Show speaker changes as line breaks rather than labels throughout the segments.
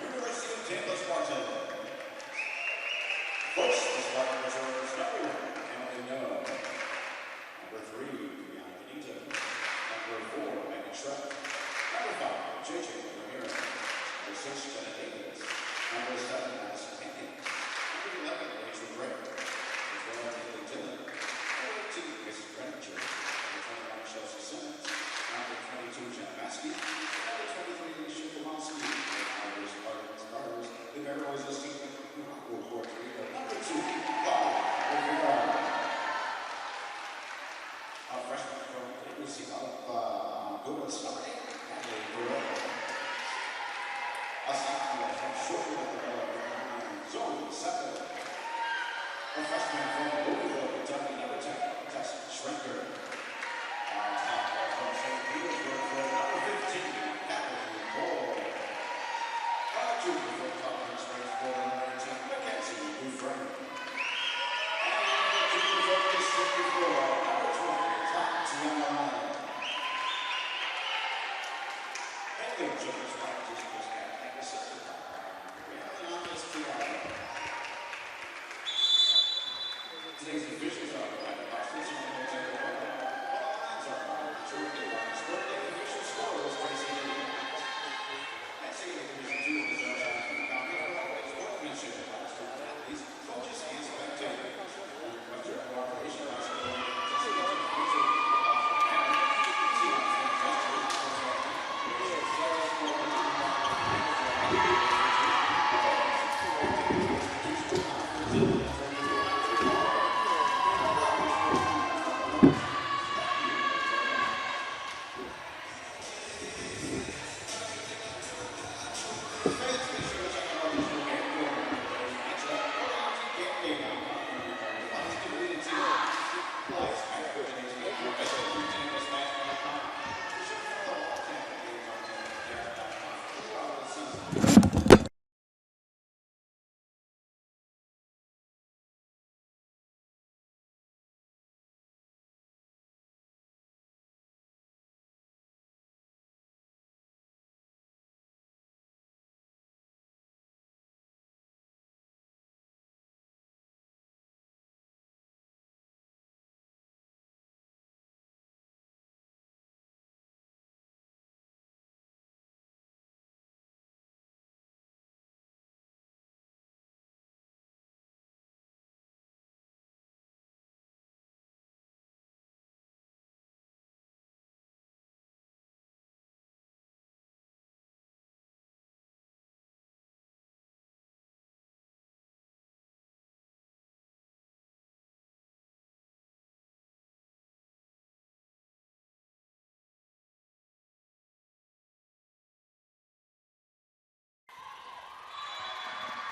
University of Tampa Spartans. First, the Spartans reserves number 1, Emily Noah. Number 3, Brianna Benito. Number 4, Megan Shrek. Number 5, JJ Ramirez. Number 6, Jenna Davis. Number 7, Madison Henkin. Number 11, Rachel Drake. Number 12, Haley Dillon. Number 2, Gracie Greniger. Number 21, Chelsea Simmons. Number 22, Jen Maskey. Number 23, Alicia Kamalski. Number Spartans starters. The Maryland is listed in Puerto Rico. Number 2, Volleyball. A freshman from the University of Goodwood Starting. A sophomore from Shortwood, Zoe Seppel. A freshman from Louisville, Kentucky, number 10, Tessa Schrenker. A sophomore from St. Petersburg, number 15, Kathleen Cole. A junior from Colorado Springs, Florida, number 18, Mackenzie Dufresne. And a junior from Mississippi, Florida, number 20, Tatiana. And the juniors practice just got assistant. Today's officials are Boston's Rollins are Jordan Rollins' birthday official scorers Tracy Next thing Division 2 is sportsmanship athletes, coaches, and spectators. With your cooperation,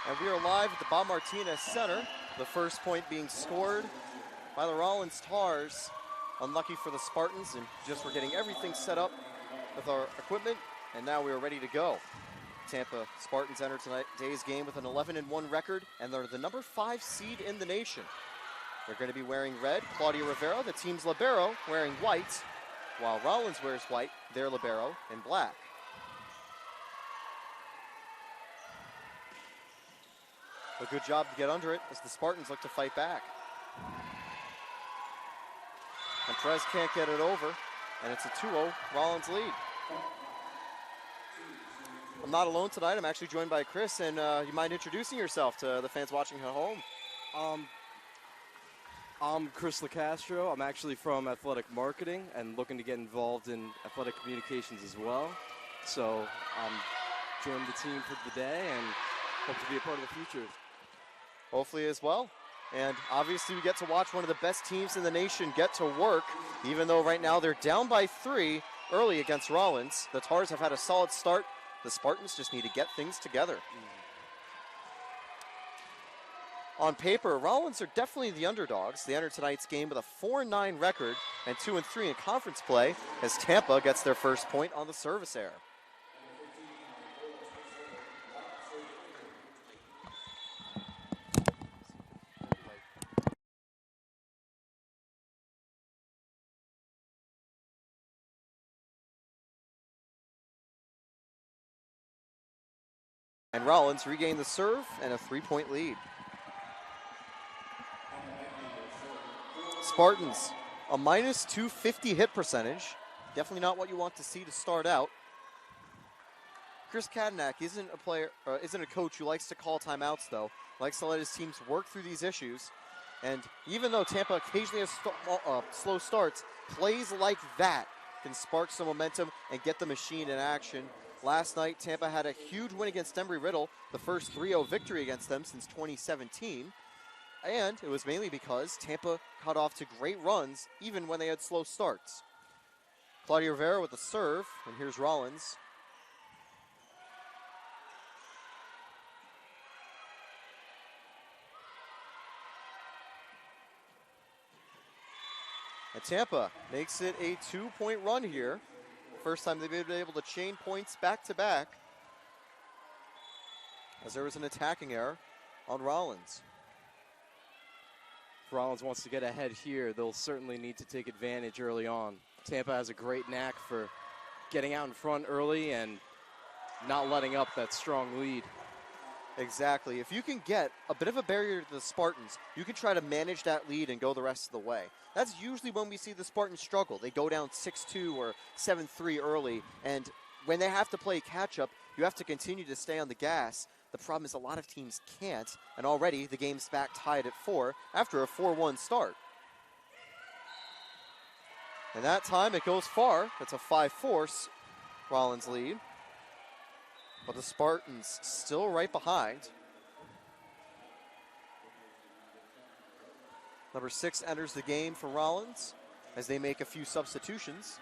And we are live at the Bob Martinez Center. The first point being scored by the Rollins Tars. Unlucky for the Spartans, and just we're getting everything set up with our equipment, and now we are ready to go. Tampa Spartans enter today's game with an 11-1 record, and they're the number 5 seed in the nation. They're going to be wearing red. Claudia Rivera, the team's libero, wearing white, while Rollins wears white, their libero, in black. A good job to get under it as the Spartans look to fight back. And Perez can't get it over, and it's a 2-0 Rollins lead. I'm not alone tonight. I'm actually joined by Chris, and you mind introducing yourself to the fans watching at home?
I'm Chris LaCastro. I'm actually from athletic marketing and looking to get involved in athletic communications as well. So I'm joining the team for the day and hope to be a part of the future.
Hopefully as well. And obviously we get to watch one of the best teams in the nation get to work, even though right now they're down by 3 early against Rollins. The Tars have had a solid start. The Spartans just need to get things together. On paper, Rollins are definitely the underdogs. They enter tonight's game with a 4-9 record and 2-3 in conference play as Tampa gets their first point on the service error. And Rollins regained the serve and a 3-point lead. Spartans, a minus 250 hit percentage. Definitely not what you want to see to start out. Chris Kadenak isn't a coach who likes to call timeouts, though. Likes to let his teams work through these issues. And even though Tampa occasionally has slow starts, plays like that can spark some momentum and get the machine in action. Last night, Tampa had a huge win against Embry-Riddle, the first 3-0 victory against them since 2017. And it was mainly because Tampa got off to great runs, even when they had slow starts. Claudia Rivera with the serve, and here's Rollins. And Tampa makes it a 2-point run here. First time they've been able to chain points back-to-back, as there was an attacking error on Rollins.
If Rollins wants to get ahead here, they'll certainly need to take advantage early on. Tampa has a great knack for getting out in front early and not letting up that strong lead.
Exactly. If you can get a bit of a barrier to the Spartans, you can try to manage that lead and go the rest of the way. That's usually when we see the Spartans struggle. They go down 6-2 or 7-3 early, and when they have to play catch-up, you have to continue to stay on the gas. The problem is a lot of teams can't, and already the game's back tied at 4 after a 4-1 start. And that time it goes far. It's a 5-4 Rollins lead. But the Spartans still right behind. Number 6 enters the game for Rollins as they make a few substitutions.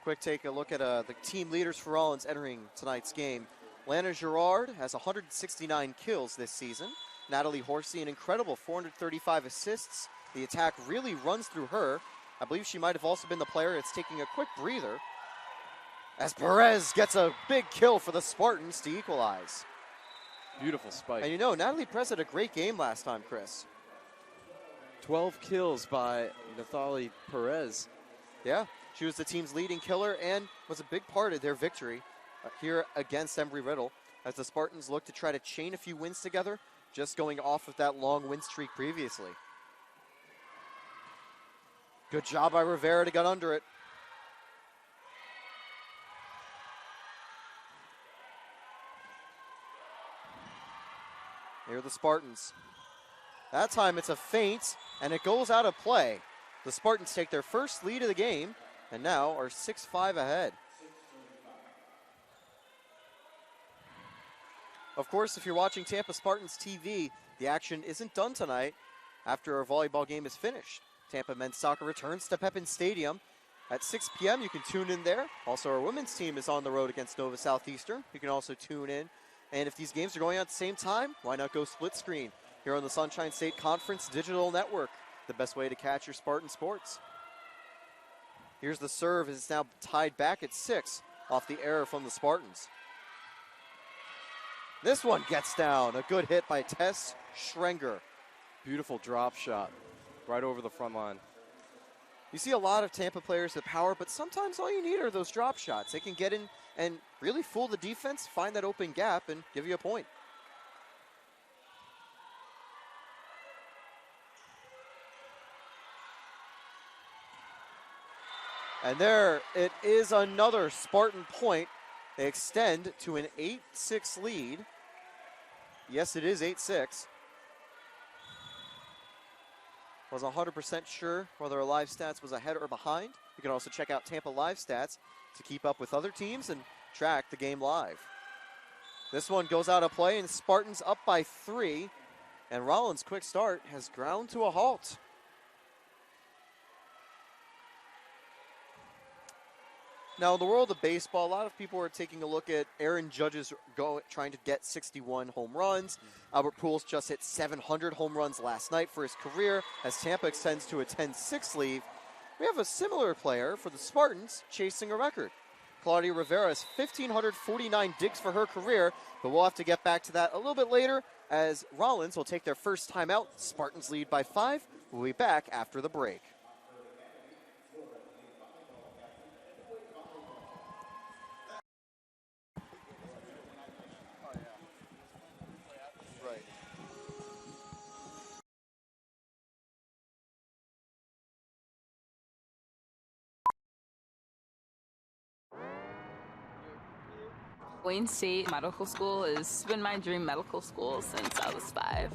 Quick take a look at the team leaders for Rollins entering tonight's game. Lana Girard has 169 kills this season. Natalie Horsey, an incredible 435 assists. The attack really runs through her. I believe she might have also been the player that's taking a quick breather, as Perez gets a big kill for the Spartans to equalize.
Beautiful spike.
And you know, Natalie Perez had a great game last time, Chris.
12 kills by Nathalie Perez.
Yeah, she was the team's leading killer and was a big part of their victory here against Embry-Riddle, as the Spartans look to try to chain a few wins together, just going off of that long win streak previously. Good job by Rivera to get under it. Here are the Spartans. That time it's a feint, and it goes out of play. The Spartans take their first lead of the game, and now are 6-5 ahead. Of course, if you're watching Tampa Spartans TV, the action isn't done tonight after our volleyball game is finished. Tampa men's soccer returns to Pepin Stadium at 6 p.m. You can tune in there. Also, our women's team is on the road against Nova Southeastern. You can also tune in And if these games are going on at the same time, why not go split screen here on the Sunshine State Conference Digital Network, the best way to catch your Spartan sports. Here's the serve. It's now tied back at 6 off the error from the Spartans. This one gets down. A good hit by Tess Schrenger.
Beautiful drop shot right over the front line.
You see a lot of Tampa players with power, but sometimes all you need are those drop shots. They can get in and really fool the defense, find that open gap, and give you a point. And there it is, another Spartan point. They extend to an 8-6 lead. Yes, it is 8-6. Wasn't 100% sure whether our live stats was ahead or behind. You can also check out Tampa live stats to keep up with other teams and track the game live. This one goes out of play, and Spartans up by 3. And Rollins' quick start has ground to a halt. Now, in the world of baseball, a lot of people are taking a look at Aaron Judge's trying to get 61 home runs. Albert Pujols just hit 700 home runs last night for his career as Tampa extends to a 10-6 lead. We have a similar player for the Spartans chasing a record. Claudia Rivera has 1,549 digs for her career, but we'll have to get back to that a little bit later as Rollins will take their first timeout. Spartans lead by 5. We'll be back after the break.
Wayne State Medical School has been my dream medical school since I was 5.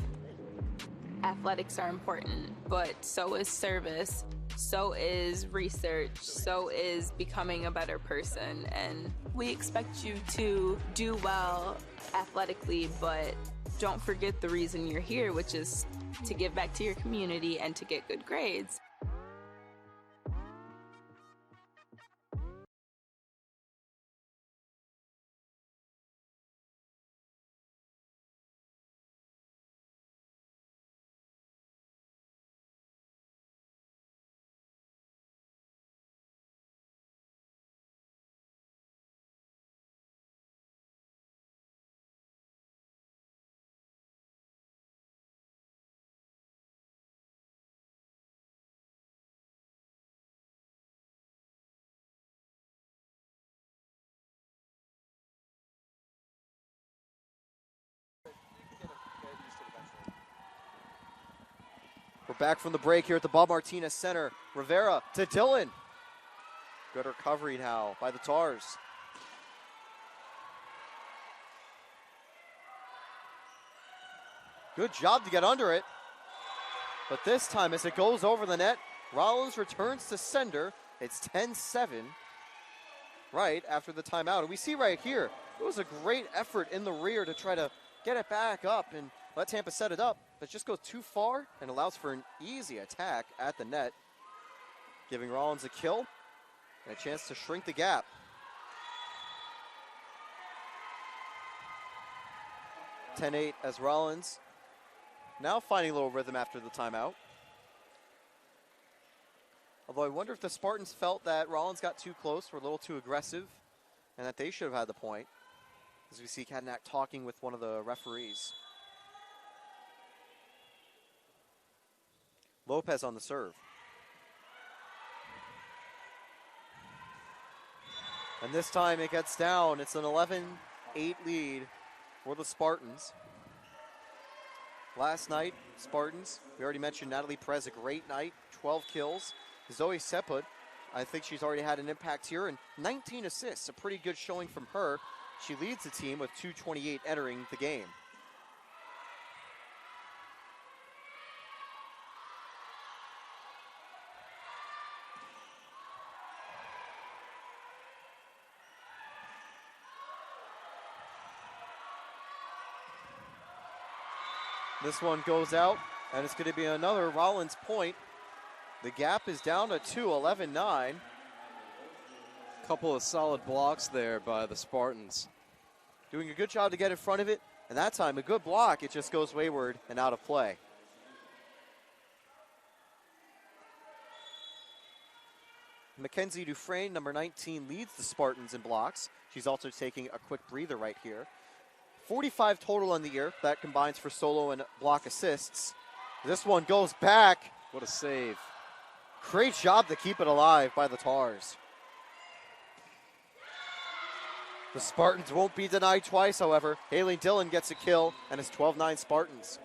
Athletics are important, but so is service, so is research, so is becoming a better person. And we expect you to do well athletically, but don't forget the reason you're here, which is to give back to your community and to get good grades.
We're back from the break here at the Bob Martinez Center. Rivera to Dillon. Good recovery now by the Tars. Good job to get under it. But this time, as it goes over the net, Rollins returns to sender. It's 10-7 right after the timeout. And we see right here, it was a great effort in the rear to try to get it back up and let Tampa set it up, but just goes too far and allows for an easy attack at the net, giving Rollins a kill and a chance to shrink the gap. (10-8) as Rollins now finding a little rhythm after the timeout. Although I wonder if the Spartans felt that Rollins got too close, were a little too aggressive, and that they should have had the point. As we see Kadnak talking with one of the referees. Lopez on the serve. And this time it gets down. It's an 11-8 lead for the Spartans. Last night, Spartans, we already mentioned Natalie Perez, a great night, 12 kills. Zoe Sepud, I think she's already had an impact here, and 19 assists, a pretty good showing from her. She leads the team with 2:28 entering the game. This one goes out, and it's going to be another Rollins point. The gap is down to 2, 11-9.
Couple of solid blocks there by the Spartans.
doing a good job to get in front of it. And that time, a good block, it just goes wayward and out of play. Mackenzie Dufresne, number 19, leads the Spartans in blocks. She's also taking a quick breather right here. 45 total on the year. That combines for solo and block assists. This one goes back.
What a save.
Great job to keep it alive by the Tars. The Spartans won't be denied twice, however. Haley Dillon gets a kill, and it's 12-9 Spartans.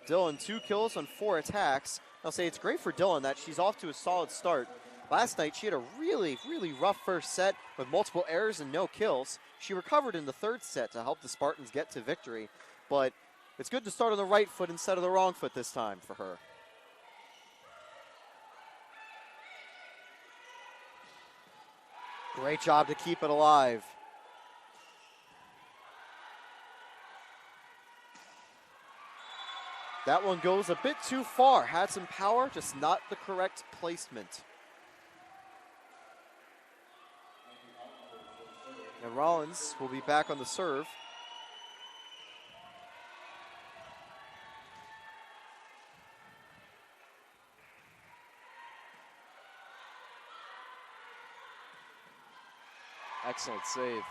Dillon, 2 kills on 4 attacks. I'll say it's great for Dillon that she's off to a solid start. Last night, she had a really, really rough first set with multiple errors and no kills. She recovered in the third set to help the Spartans get to victory. But it's good to start on the right foot instead of the wrong foot this time for her. Great job to keep it alive. That one goes a bit too far. Had some power, just not the correct placement. And Rollins will be back on the serve.
Excellent save.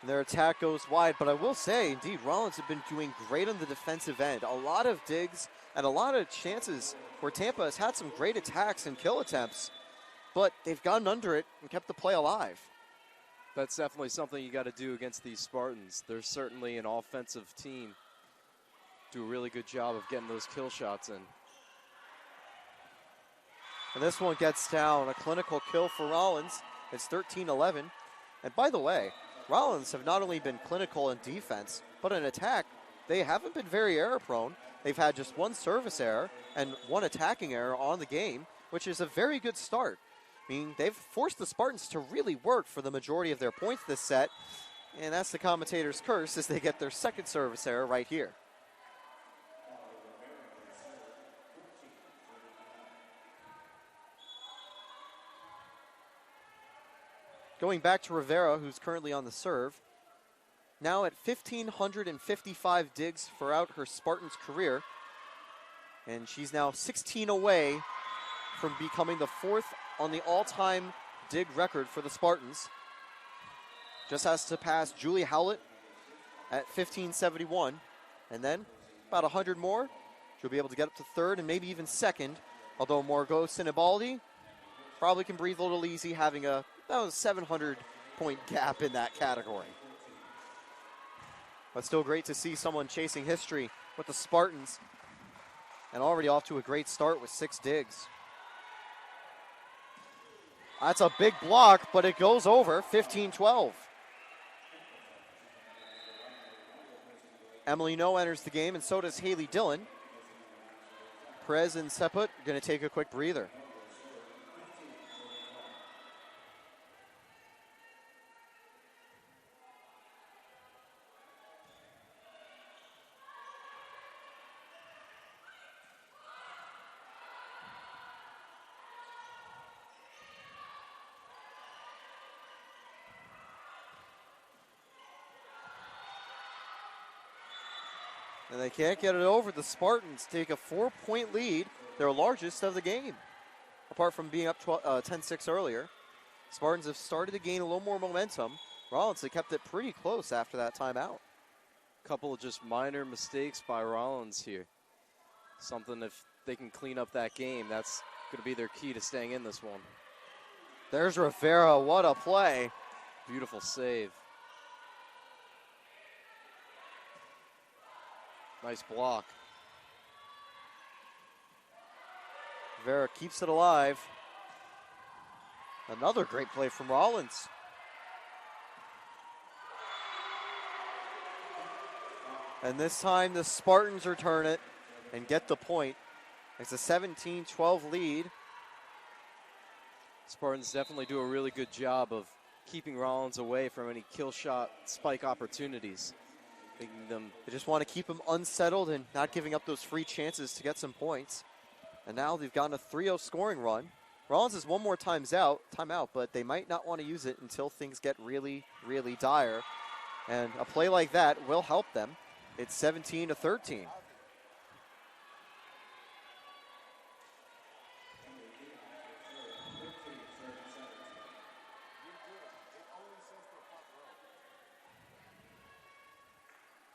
And their attack goes wide, but I will say, indeed, Rollins have been doing great on the defensive end. A lot of digs and a lot of chances where Tampa has had some great attacks and kill attempts, but they've gotten under it and kept the play alive.
That's definitely something you got to do against these Spartans. They're certainly an offensive team. Do a really good job of getting those kill shots in.
And this one gets down, a clinical kill for Rollins. It's 13-11. And by the way, Rollins have not only been clinical in defense, but in attack, they haven't been very error-prone. They've had just 1 service error and 1 attacking error on the game, which is a very good start. I mean, they've forced the Spartans to really work for the majority of their points this set, and that's the commentator's curse as they get their 2nd service error right here. Going back to Rivera, who's currently on the serve. Now at 1,555 digs throughout her Spartans career. And she's now 16 away from becoming the 4th on the all-time dig record for the Spartans. Just has to pass Julie Howlett at 1,571. And then about 100 more. She'll be able to get up to 3rd and maybe even 2nd. Although Margot Sinibaldi probably can breathe a little easy, having a 700-point gap in that category. But still great to see someone chasing history with the Spartans and already off to a great start with 6 digs. That's a big block, but it goes over, 15-12. Emily No enters the game, and so does Haley Dillon. Perez and Seput are going to take a quick breather. And they can't get it over. The Spartans take a 4-point lead, their largest of the game, apart from being up 10-6 earlier. Spartans have started to gain a little more momentum. Rollins, they kept it pretty close after that timeout.
Couple of just minor mistakes by Rollins here. Something, if they can clean up that game, that's going to be their key to staying in this one.
There's Rivera. What a play.
Beautiful save. Nice block.
Rivera keeps it alive. Another great play from Rollins. And this time the Spartans return it and get the point. It's a 17-12 lead.
Spartans definitely do a really good job of keeping Rollins away from any kill shot spike opportunities.
They just want to keep him unsettled and not giving up those free chances to get some points. And now they've gotten a 3-0 scoring run. Rollins has one more timeout, but they might not want to use it until things get really, really dire. And a play like that will help them. It's 17-13.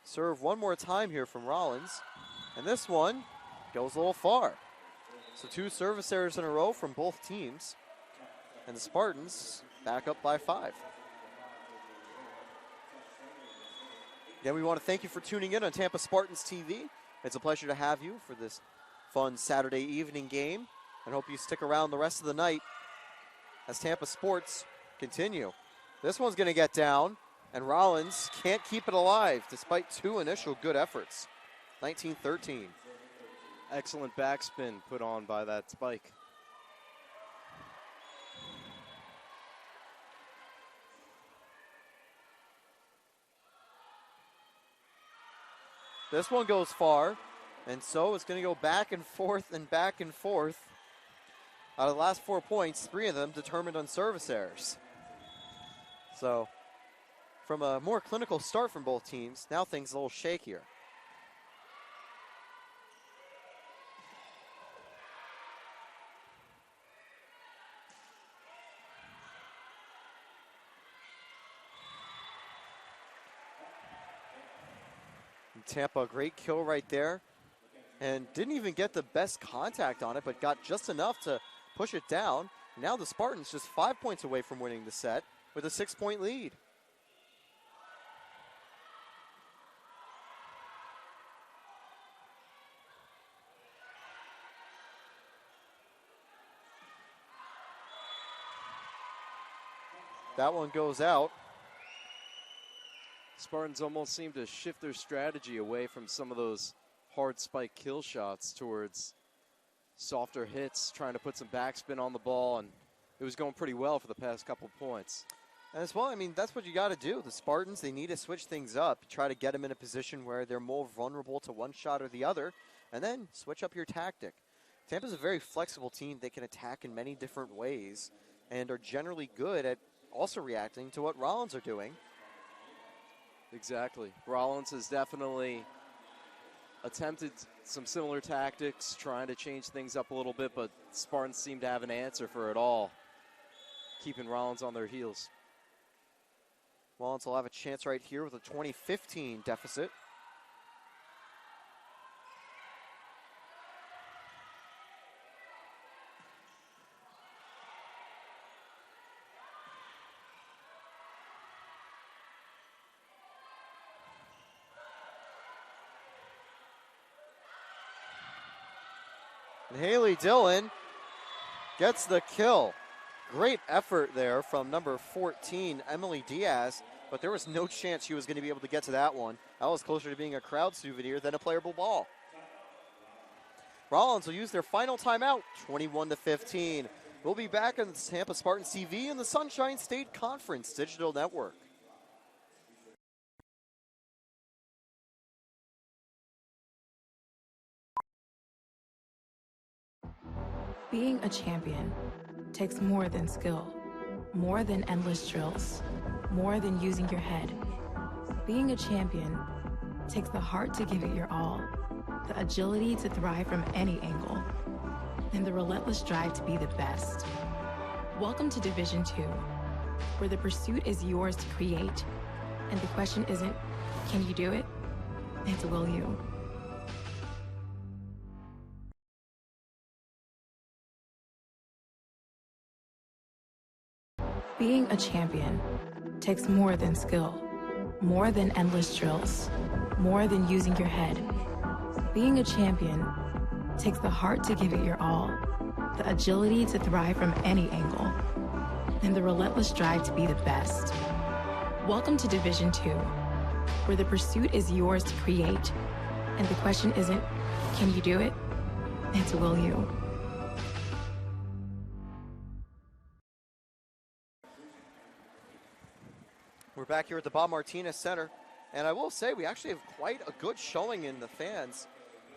Serve one more time here from Rollins. And this one goes a little far. So 2 service errors in a row from both teams. And the Spartans back up by 5. Again, we want to thank you for tuning in on Tampa Spartans TV. It's a pleasure to have you for this fun Saturday evening game. And hope you stick around the rest of the night as Tampa Sports continue. This one's going to get down, and Rollins can't keep it alive despite 2 initial good efforts. 19-13.
Excellent backspin put on by that spike.
This one goes far, and so it's going to go back and forth and back and forth. Out of the last 4 points, 3 of them determined on service errors. So, from a more clinical start from both teams, now things a little shakier. Tampa, great kill right there. And didn't even get the best contact on it, but got just enough to push it down. Now the Spartans just 5 points away from winning the set with a 6-point lead. That one goes out.
Spartans almost seem to shift their strategy away from some of those hard spike kill shots towards softer hits, trying to put some backspin on the ball, and it was going pretty well for the past couple points.
And as well, I mean, that's what you got to do. The Spartans, they need to switch things up, try to get them in a position where they're more vulnerable to one shot or the other, and then switch up your tactic. Tampa's a very flexible team. They can attack in many different ways and are generally good at also reacting to what Rollins are doing.
Exactly. Rollins has definitely attempted some similar tactics, trying to change things up a little bit, but Spartans seem to have an answer for it all, keeping Rollins on their heels.
Rollins will have a chance right here with a 20-15 deficit. And Haley Dillon gets the kill. Great effort there from number 14, Emily Diaz, but there was no chance she was going to be able to get to that one. That was closer to being a crowd souvenir than a playable ball. Rollins will use their final timeout, 21-15. We'll be back on Tampa Spartans TV and the Sunshine State Conference Digital Network.
Being a champion takes more than skill, more than endless drills, more than using your head. Being a champion takes the heart to give it your all, the agility to thrive from any angle, and the relentless drive to be the best. Welcome to Division II, where the pursuit is yours to create, and the question isn't, can you do it? It's will you? Being a champion takes more than skill, more than endless drills, more than using your head. Being a champion takes the heart to give it your all, the agility to thrive from any angle, and the relentless drive to be the best. Welcome to Division II, where the pursuit is yours to create, and the question isn't, can you do it? It's will you?
We're back here at the Bob Martinez Center, and I will say we actually have quite a good showing in the fans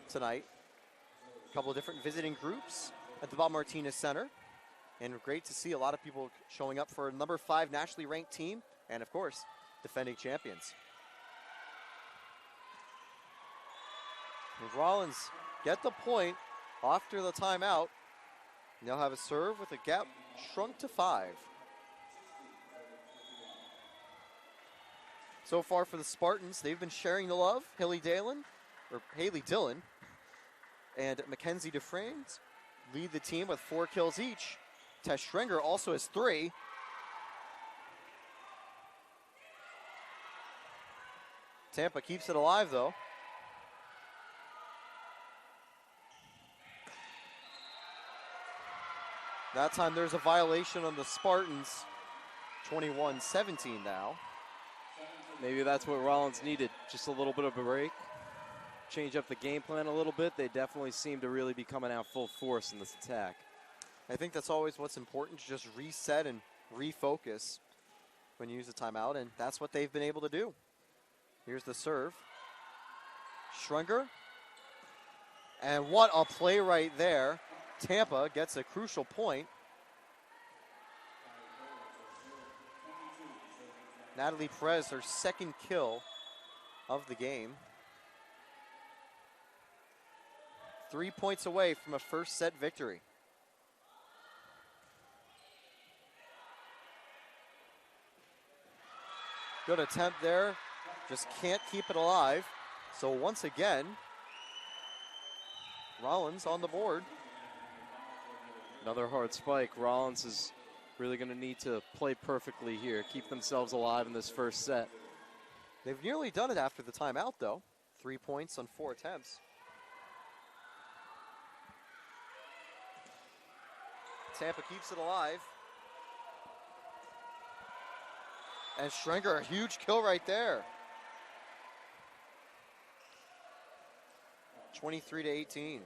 tonight. A couple of different visiting groups at the Bob Martinez Center. And great to see a lot of people showing up for a number 5 nationally ranked team, and of course, defending champions. And Rollins get the point after the timeout. They'll have a serve with a gap shrunk to 5. So far for the Spartans, they've been sharing the love. Haley Dillon and Mackenzie Dufresne lead the team with 4 kills each. Tess Schrenger also has 3. Tampa keeps it alive though. That time there's a violation on the Spartans. 21-17 now.
Maybe that's what Rollins needed, just a little bit of a break. Change up the game plan a little bit. They definitely seem to really be coming out full force in this attack.
I think that's always what's important, to just reset and refocus when you use a timeout, and that's what they've been able to do. Here's the serve. Schrenger. And what a play right there. Tampa gets a crucial point. Natalie Perez, her 2nd kill of the game. 3 points away from a first set victory. Good attempt there, just can't keep it alive. So once again, Rollins on the board.
Another hard spike. Rollins is really going to need to play perfectly here, keep themselves alive in this first set.
They've nearly done it after the timeout, though. 3 points on 4 attempts. Tampa keeps it alive. And Schrenger, a huge kill right there. 23-18.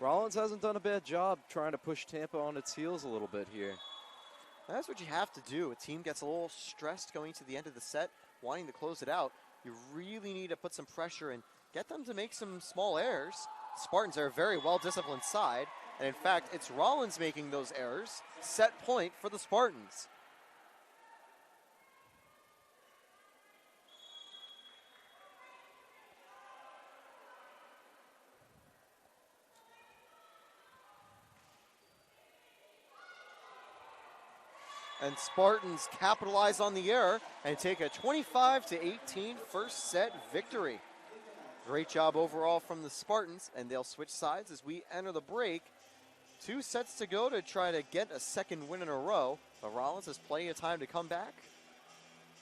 Rollins hasn't done a bad job trying to push Tampa on its heels a little bit here.
That's what you have to do. A team gets a little stressed going to the end of the set, wanting to close it out. You really need to put some pressure and get them to make some small errors. The Spartans are a very well-disciplined side, and in fact, it's Rollins making those errors. Set point for the Spartans. And Spartans capitalize on the error and take a 25-18 first set victory. Great job overall from the Spartans, and they'll switch sides as we enter the break. 2 sets to go to try to get a second win in a row, but Rollins has plenty of time to come back.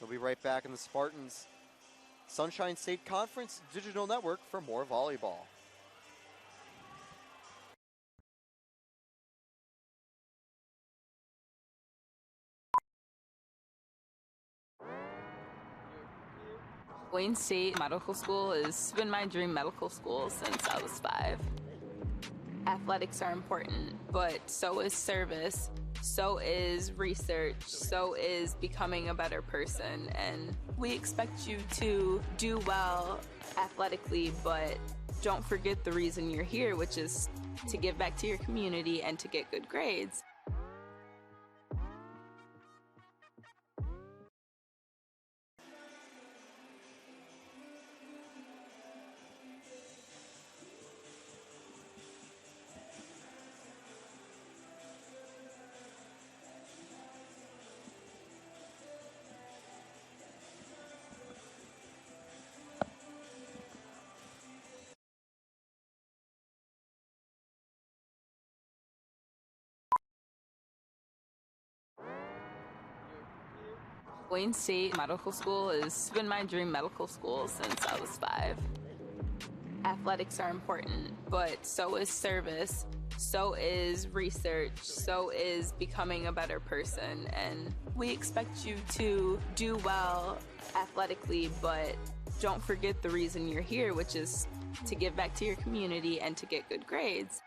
We'll be right back in the Spartans Sunshine State Conference Digital Network for more volleyball.
Wayne State Medical School has been my dream medical school since I was 5. Athletics are important, but so is service, so is research, so is becoming a better person. And we expect you to do well athletically, but don't forget the reason you're here, which is to give back to your community and to get good grades. Wayne State Medical School has been my dream medical school since I was 5. Athletics are important, but so is service, so is research, so is becoming a better person. And we expect you to do well athletically, but don't forget the reason you're here, which is to give back to your community and to get good grades.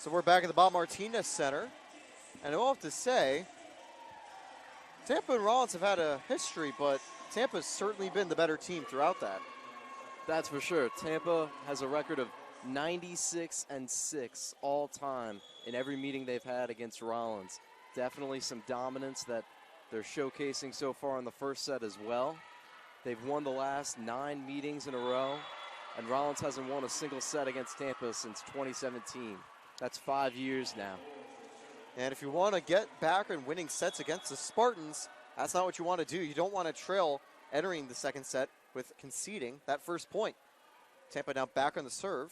So we're back at the Bob Martinez Center. And I will have to say, Tampa and Rollins have had a history, but Tampa's certainly been the better team throughout that.
That's for sure. Tampa has a record of 96-6 all time in every meeting they've had against Rollins. Definitely some dominance that they're showcasing so far in the first set as well. They've won the last 9 meetings in a row, and Rollins hasn't won a single set against Tampa since 2017. That's 5 years now.
And if you want to get back in winning sets against the Spartans, that's not what you want to do. You don't want to trail entering the second set with conceding that first point. Tampa now back on the serve.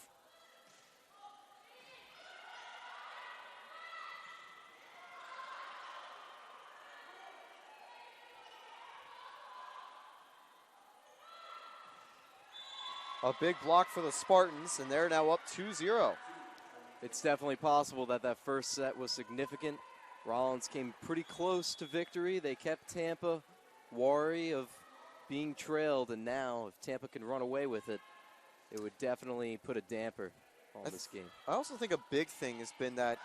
A big block for the Spartans, and they're now up 2-0.
It's definitely possible that that first set was significant. Rollins came pretty close to victory. They kept Tampa wary of being trailed, and now if Tampa can run away with it, it would definitely put a damper on this game.
I also think a big thing has been that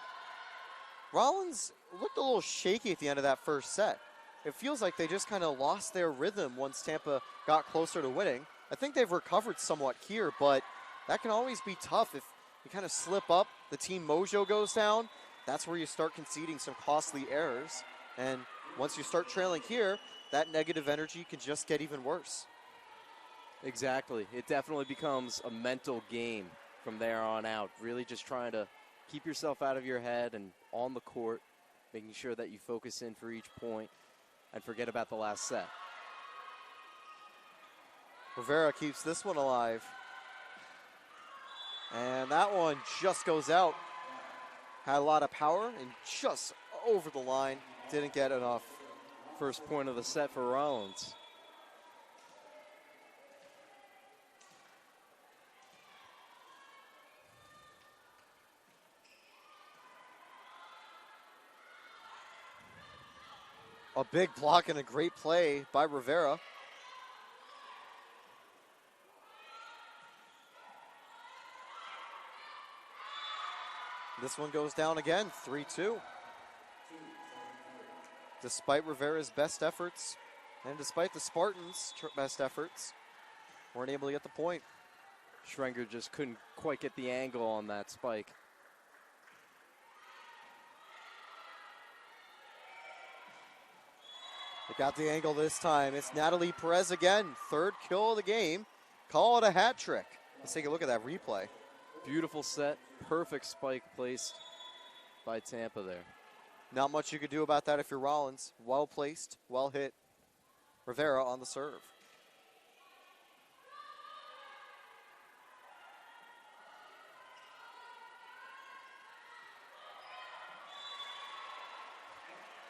Rollins looked a little shaky at the end of that first set. It feels like they just kind of lost their rhythm once Tampa got closer to winning. I think they've recovered somewhat here, but that can always be tough if you kind of slip up, the team mojo goes down. That's where you start conceding some costly errors. And once you start trailing here, that negative energy can just get even worse.
Exactly. It definitely becomes a mental game from there on out. Really just trying to keep yourself out of your head and on the court, making sure that you focus in for each point and forget about the last set.
Rivera keeps this one alive. And that one just goes out. Had a lot of power and just over the line. Didn't get enough.
First point of the set for Rollins.
A big block and a great play by Rivera. This one goes down again, 3-2. Despite Rivera's best efforts, and despite the Spartans' best efforts, weren't able to get the point.
Schrenger just couldn't quite get the angle on that spike.
They got the angle this time. It's Natalie Perez again, 3rd kill of the game. Call it a hat trick. Let's take a look at that replay.
Beautiful set, perfect spike placed by Tampa there.
Not much you could do about that if you're Rollins. Well placed, well hit. Rivera on the serve.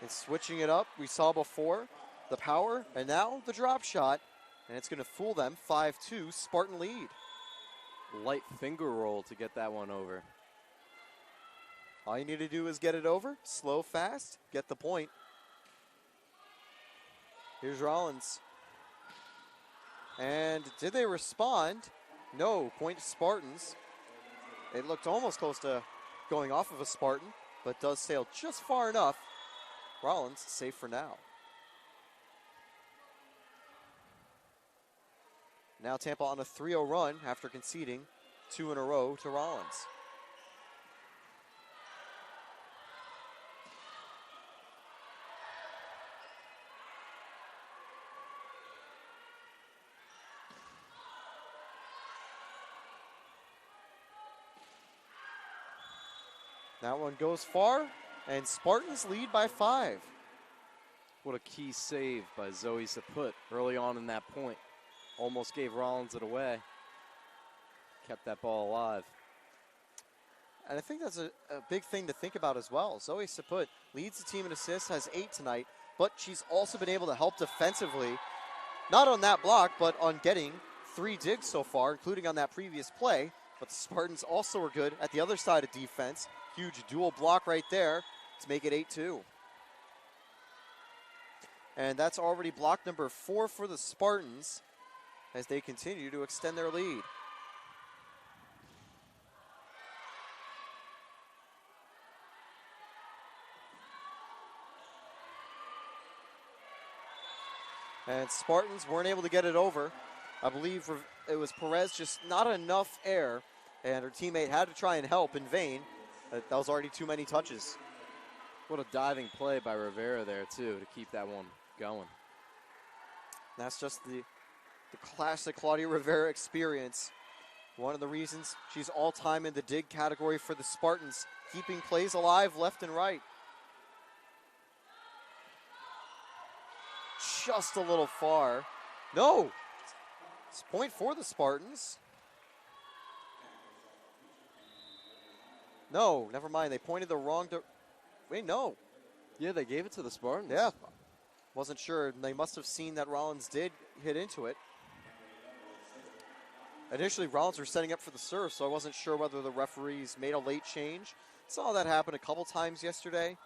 And switching it up, we saw before the power, and now the drop shot. And it's going to fool them, 5-2, Spartan lead.
Light finger roll to get that one over.
All you need to do is get it over, slow, fast, get the point. Here's Rollins. And did they respond? No, point to Spartans. It looked almost close to going off of a Spartan, but does sail just far enough. Rollins safe for now. Now Tampa on a 3-0 run after conceding 2 in a row to Rollins. That one goes far, and Spartans lead by 5.
What a key save by Zoe Saput early on in that point. Almost gave Rollins it away. Kept that ball alive.
And I think that's a big thing to think about as well. Zoe Saput leads the team in assists, has 8 tonight, but she's also been able to help defensively, not on that block, but on getting 3 digs so far, including on that previous play. But the Spartans also are good at the other side of defense. Huge dual block right there to make it 8-2. And that's already block number 4 for the Spartans as they continue to extend their lead. And Spartans weren't able to get it over. I believe it was Perez, just not enough air, and her teammate had to try and help in vain. That was already too many touches.
What a diving play by Rivera there, too, to keep that one going.
That's just the classic Claudia Rivera experience. One of the reasons she's all-time in the dig category for the Spartans, keeping plays alive left and right. Just a little far. No! It's point for the Spartans. No, never mind. They pointed the wrong wait, no.
Yeah, they gave it to the Spartans.
Yeah. Wasn't sure. They must have seen that Rollins did hit into it. Initially, Rollins were setting up for the serve, so I wasn't sure whether the referees made a late change. Saw that happen a couple times yesterday,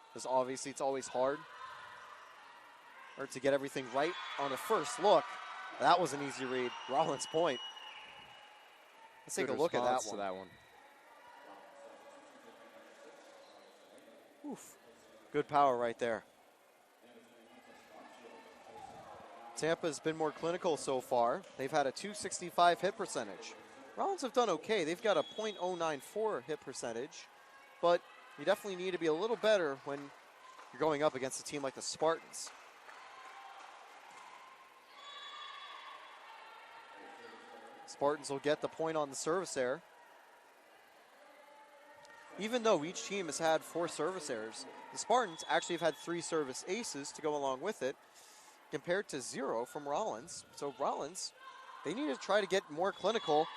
because obviously it's always hard or to get everything right on the first look. That was an easy read. Rollins point. Let's take a look at that one. Oof. Good power right there. Tampa's been more clinical so far. They've had a .265 hit percentage. Rollins have done okay. They've got a .094 hit percentage, but you definitely need to be a little better when you're going up against a team like the Spartans. Spartans will get the point on the service error. Even though each team has had 4 service errors, the Spartans actually have had 3 service aces to go along with it, compared to 0 from Rollins. So Rollins, they need to try to get more clinical,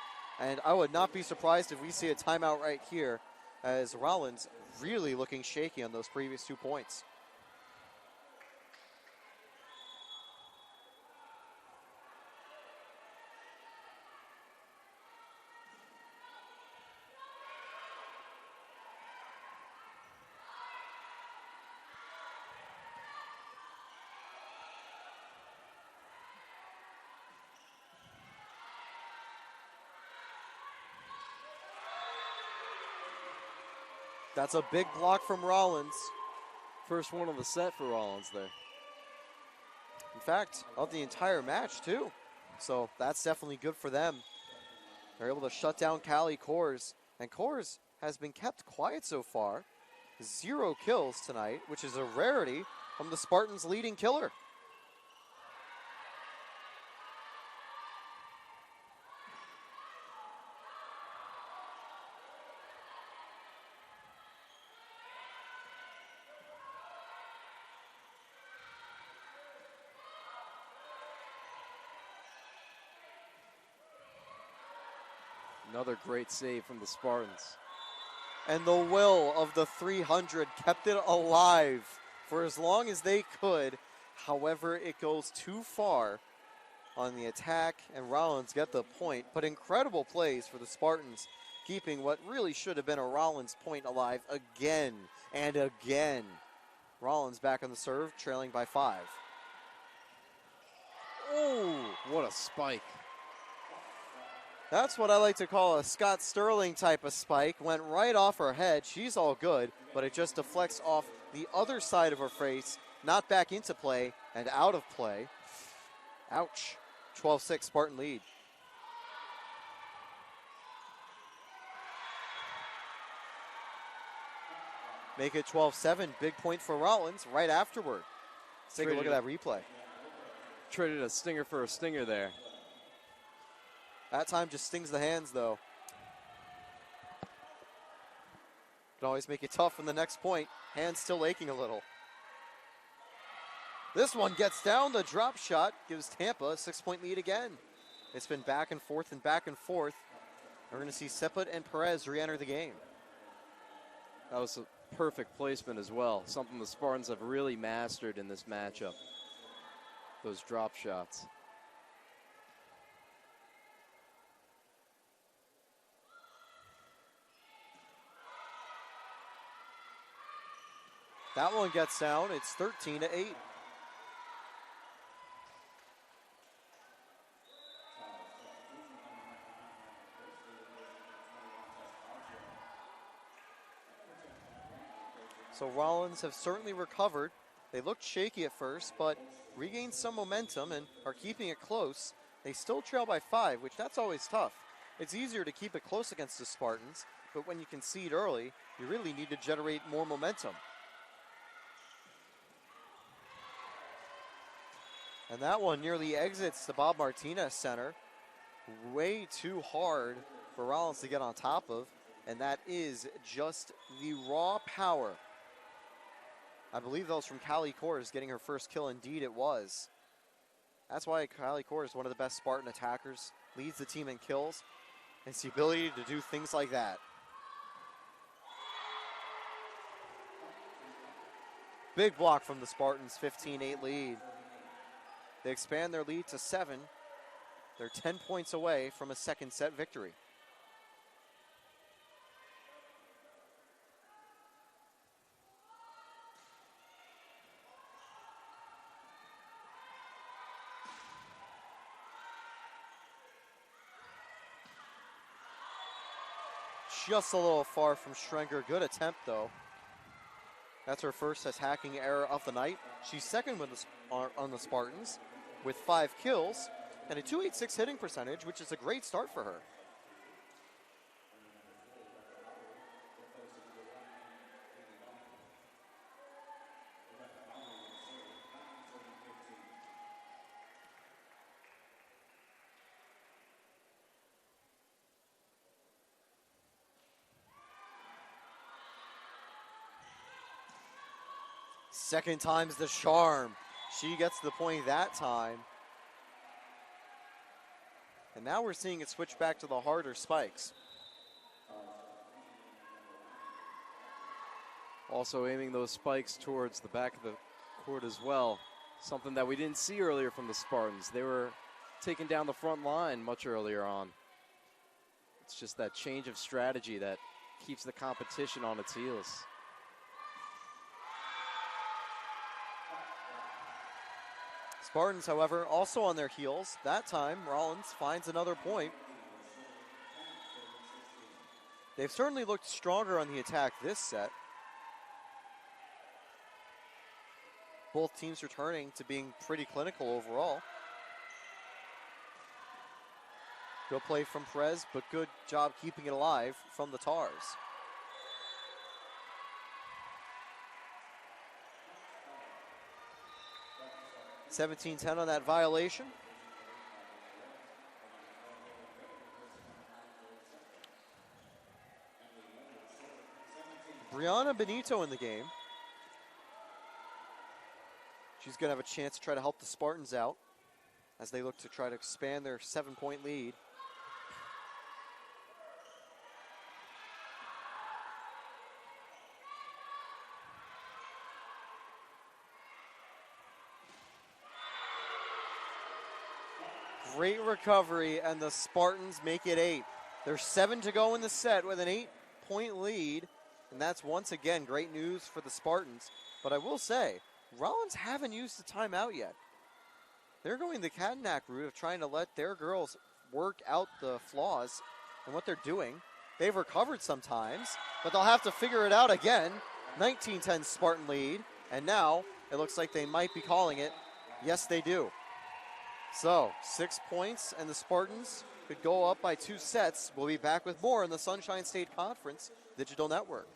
and I would not be surprised if we see a timeout right here, as Rollins really looking shaky on those previous 2 points. That's a big block from Rollins.
First one of the set for Rollins there.
In fact, of the entire match, too. So that's definitely good for them. They're able to shut down Callie Kors. And Kors has been kept quiet so far. 0 kills tonight, which is a rarity from the Spartans' leading killer.
Another great save from the Spartans.
And the will of the 300 kept it alive for as long as they could. However, it goes too far on the attack, and Rollins get the point. But incredible plays for the Spartans, keeping what really should have been a Rollins point alive again and again. Rollins back on the serve, trailing by 5.
Oh, what a spike.
That's what I like to call a Scott Sterling type of spike. Went right off her head. She's all good, but it just deflects off the other side of her face, not back into play and out of play. Ouch. 12-6 Spartan lead. Make it 12-7. Big point for Rollins right afterward. Let's take a look at that replay.
Traded a stinger for a stinger there.
That time just stings the hands, though. Can always make it tough in the next point. Hands still aching a little. This one gets down. The drop shot gives Tampa a 6-point lead again. It's been back and forth and back and forth. We're going to see Seput and Perez re-enter the game.
That was a perfect placement as well. Something the Spartans have really mastered in this matchup. Those drop shots.
That one gets down. It's 13-8. So Rollins have certainly recovered. They looked shaky at first, but regained some momentum and are keeping it close. They still trail by 5, which that's always tough. It's easier to keep it close against the Spartans, but when you concede early, you really need to generate more momentum. And that one nearly exits the Bob Martinez Center. Way too hard for Rollins to get on top of, and that is just the raw power. I believe that was from Callie Kors getting her first kill. Indeed, it was. That's why Callie Kors is one of the best Spartan attackers, leads the team in kills, and it's the ability to do things like that. Big block from the Spartans, 15-8 lead. They expand their lead to 7. They're 10 points away from a second set victory. Just a little far from Schrenger. Good attempt, though. That's her first attacking error of the night. She's second with on the Spartans with 5 kills and a .286 hitting percentage, which is a great start for her. Second time's the charm. She gets the point that time. And now we're seeing it switch back to the harder spikes.
Also aiming those spikes towards the back of the court as well. Something that we didn't see earlier from the Spartans. They were taking down the front line much earlier on. It's just that change of strategy that keeps the competition on its heels.
Spartans, however, also on their heels. That time, Rollins finds another point. They've certainly looked stronger on the attack this set. Both teams returning to being pretty clinical overall. Good play from Perez, but good job keeping it alive from the Tars. $17-10 on that violation. Brianna Benito in the game. She's going to have a chance to try to help the Spartans out as they look to try to expand their 7-point lead. Great recovery, and the Spartans make it 8. There's 7 to go in the set with an 8-point lead, and that's once again great news for the Spartans. But I will say, Rollins haven't used the timeout yet. They're going the Katanak route of trying to let their girls work out the flaws and what they're doing. They've recovered sometimes, but they'll have to figure it out again. 19-10 Spartan lead, and now it looks like they might be calling it. Yes, they do. So, 6 points, and the Spartans could go up by 2 sets. We'll be back with more in the Sunshine State Conference Digital Network.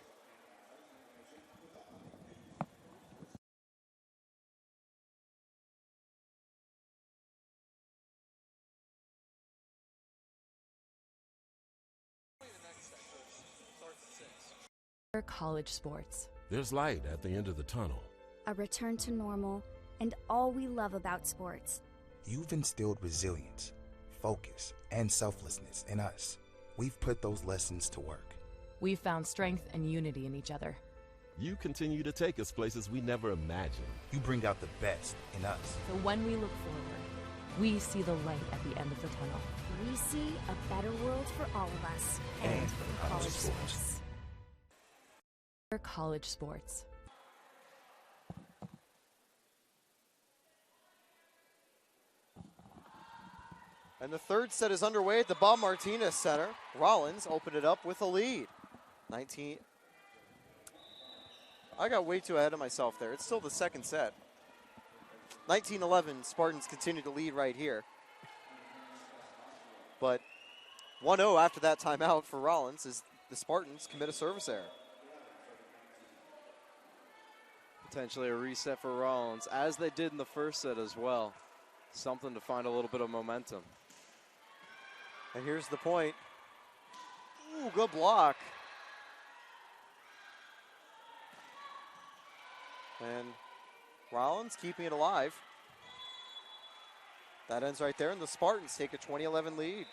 College sports.
There's light at the end of the tunnel.
A return to normal, and all we love about sports.
You've instilled resilience, focus, and selflessness in us. We've put those lessons to work.
We've found strength and unity in each other.
You continue to take us places we never imagined.
You bring out the best in us.
So when we look forward, we see the light at the end of the tunnel.
We see a better world for all of us.
And for college sports.
College sports.
And the third set is underway at the Bob Martinez Center. Rollins opened it up with a lead. 19. I got way too ahead of myself there. It's still the second set. 19-11, Spartans continue to lead right here. But 1-0 after that timeout for Rollins as the Spartans commit a service error.
Potentially a reset for Rollins, as they did in the first set as well. Something to find a little bit of momentum.
And here's the point. Ooh, good block. And Rollins keeping it alive. That ends right there, and the Spartans take a 20-11 lead.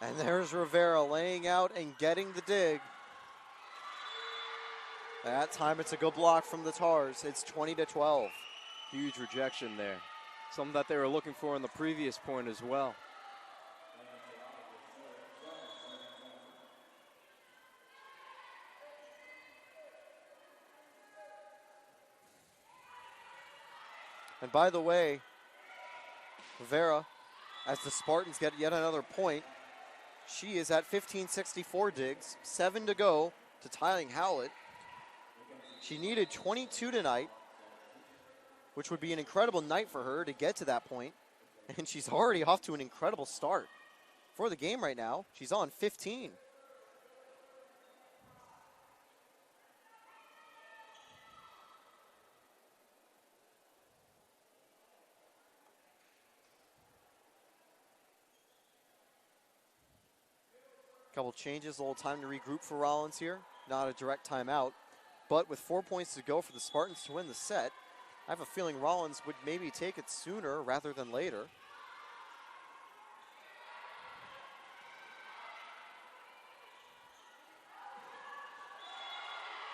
And there's Rivera laying out and getting the dig. That time it's a good block from the Tars. It's 20-12.
Huge rejection there. Something that they were looking for in the previous point as well.
And by the way, Rivera, as the Spartans get yet another point, she is at 1564 digs, 7 to go to tying Howlett. She needed 22 tonight, which would be an incredible night for her to get to that point. And she's already off to an incredible start for the game right now. She's on 15. Couple changes, a little time to regroup for Rollins here. Not a direct timeout, but with 4 points to go for the Spartans to win the set, I have a feeling Rollins would maybe take it sooner rather than later.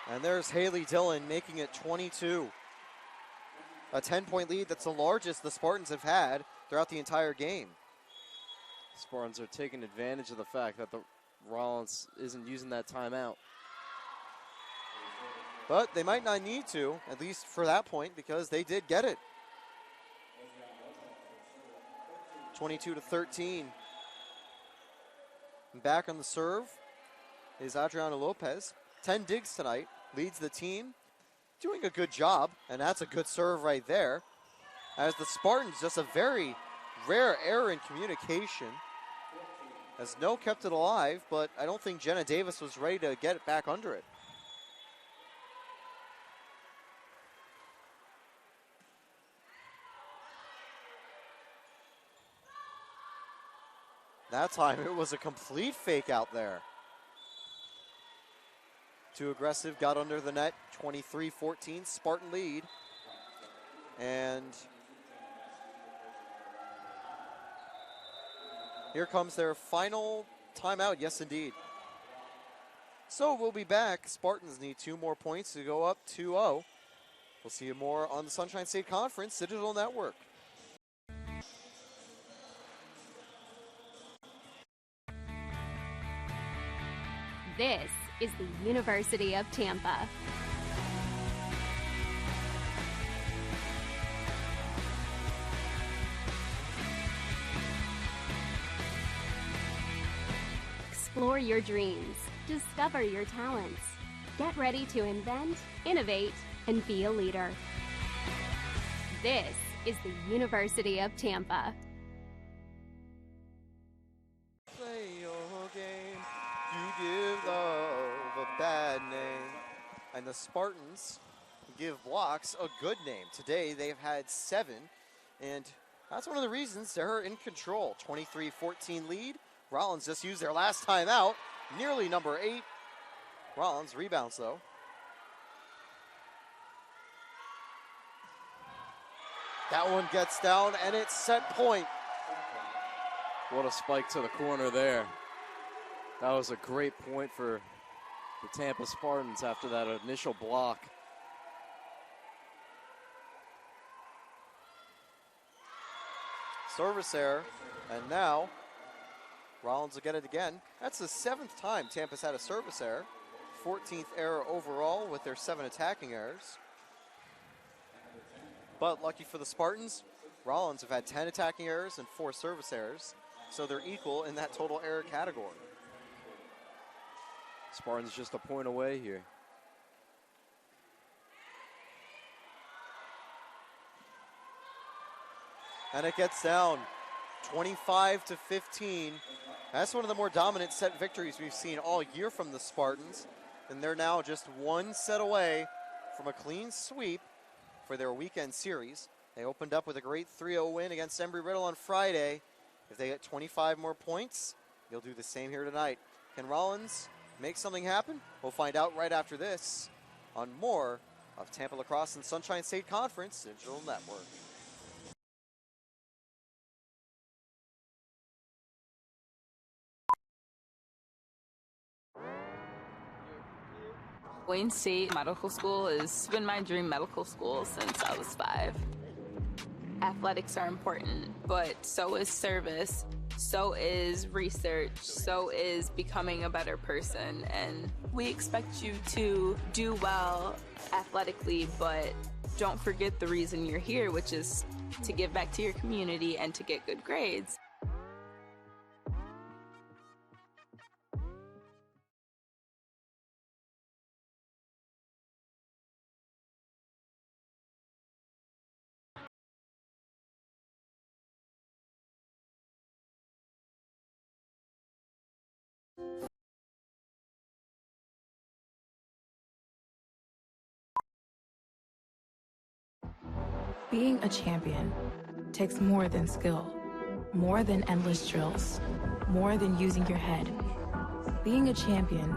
And there's Haley Dillon making it 22. A 10-point lead that's the largest the Spartans have had throughout the entire game.
Spartans are taking advantage of the fact that the Rollins isn't using that timeout.
But they might not need to, at least for that point, because they did get it. 22-13. And back on the serve is Adriana Lopez. 10 digs tonight, leads the team. Doing a good job, and that's a good serve right there. As the Spartans, just a very rare error in communication. As No kept it alive, but I don't think Jenna Davis was ready to get it back under it. That time it was a complete fake out there. Too aggressive, got under the net, 23-14, Spartan lead. And here comes their final timeout, yes indeed. So we'll be back. Spartans need 2 more points to go up 2-0. We'll see you more on the Sunshine State Conference Digital Network.
This is the University of Tampa. Explore your dreams, discover your talents. Get ready to invent, innovate, and be a leader. This is the University of Tampa.
Play your game, you give love a bad name. And the Spartans give blocks a good name. Today they've had 7, and that's one of the reasons they're in control. 23-14 lead. Rollins just used their last time out, nearly number 8. Rollins rebounds though. That one gets down and it's set point.
What a spike to the corner there. That was a great point for the Tampa Spartans after that initial block.
Service error, and now Rollins will get it again. That's the 7th time Tampa's had a service error. 14th error overall with their 7 attacking errors. But lucky for the Spartans, Rollins have had 10 attacking errors and 4 service errors, so they're equal in that total error category.
Spartans just a point away here.
And it gets down 25-15. That's one of the more dominant set victories we've seen all year from the Spartans. And they're now just 1 set away from a clean sweep for their weekend series. They opened up with a great 3-0 win against Embry-Riddle on Friday. If they get 25 more points, they'll do the same here tonight. Can Rollins make something happen? We'll find out right after this on more of Tampa Lacrosse and Sunshine State Conference Digital Network.
Wayne State Medical School has been my dream medical school since I was 5. Athletics are important, but so is service, so is research, so is becoming a better person. And we expect you to do well athletically, but don't forget the reason you're here, which is to give back to your community and to get good grades.
Being a champion takes more than skill, more than endless drills, more than using your head. Being a champion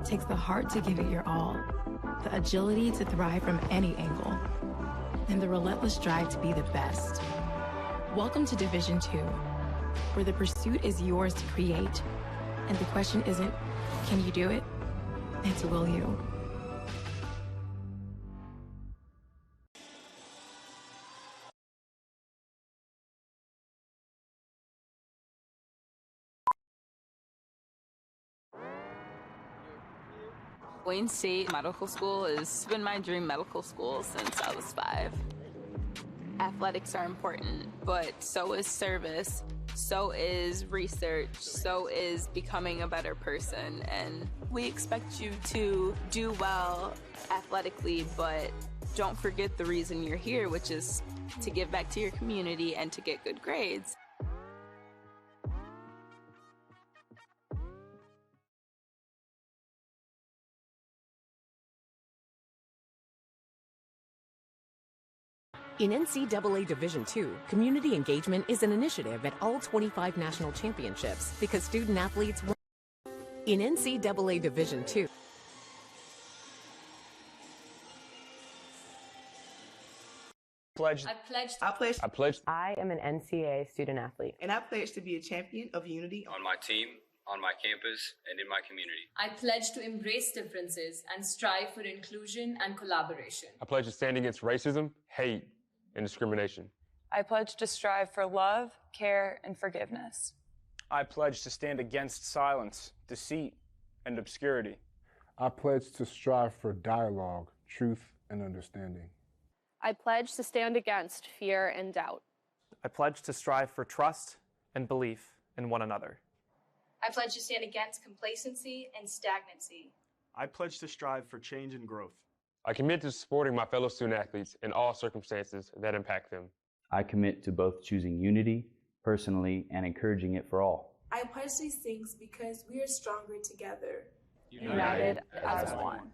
takes the heart to give it your all, the agility to thrive from any angle, and the relentless drive to be the best. Welcome to Division 2, where the pursuit is yours to create, and the question isn't, can you do it? It's will you?
Wayne State Medical School has been my dream medical school since I was 5. Athletics are important, but so is service, so is research, so is becoming a better person. And we expect you to do well athletically, but don't forget the reason you're here, which is to give back to your community and to get good grades.
In NCAA Division II, community engagement is an initiative at all 25 national championships because student athletes won. In NCAA Division II,
I am an NCAA student athlete.
And I pledge to be a champion of unity
on my team, on my campus, and in my community.
I pledge to embrace differences and strive for inclusion and collaboration.
I pledge to stand against racism, hate, and discrimination.
I pledge to strive for love, care, and forgiveness.
I pledge to stand against silence, deceit, and obscurity.
I pledge to strive for dialogue, truth, and understanding.
I pledge to stand against fear and doubt.
I pledge to strive for trust and belief in one another.
I pledge to stand against complacency and stagnancy.
I pledge to strive for change and growth.
I commit to supporting my fellow student athletes in all circumstances that impact them.
I commit to both choosing unity personally and encouraging it for all.
I pledge these things because we are stronger together.
United as one.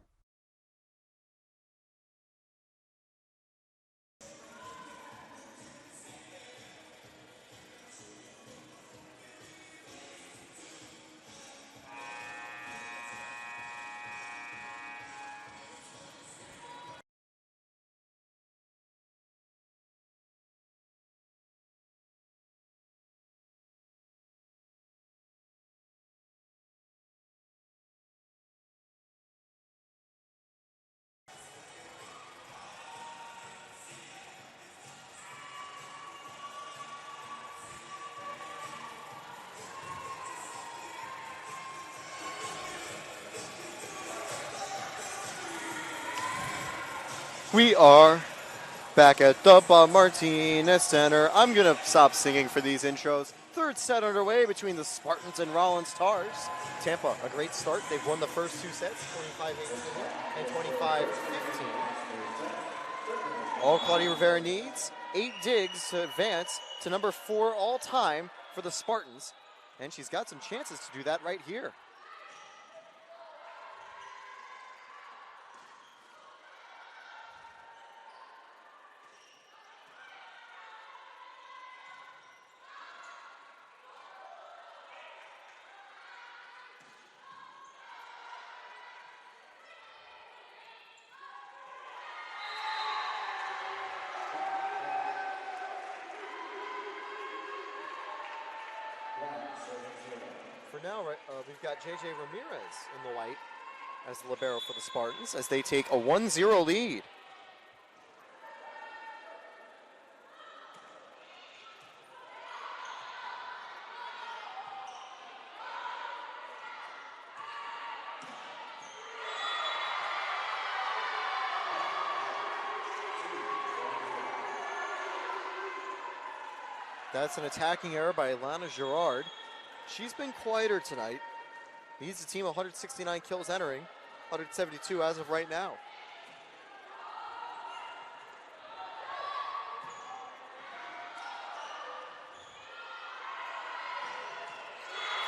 We are back at the Bob Martinez Center. I'm going to stop singing for these intros. Third set underway between the Spartans and Rollins Tars. Tampa, a great start. They've won the first two sets, 25-18 and 25-15. All Claudia Rivera needs, 8 digs to advance to number 4 all-time for the Spartans. And she's got some chances to do that right here. For now, we've got JJ Ramirez in the white as the libero for the Spartans as they take a 1-0 lead. That's an attacking error by Alana Girard. She's been quieter tonight. Leads the team 169 kills entering, 172 as of right now.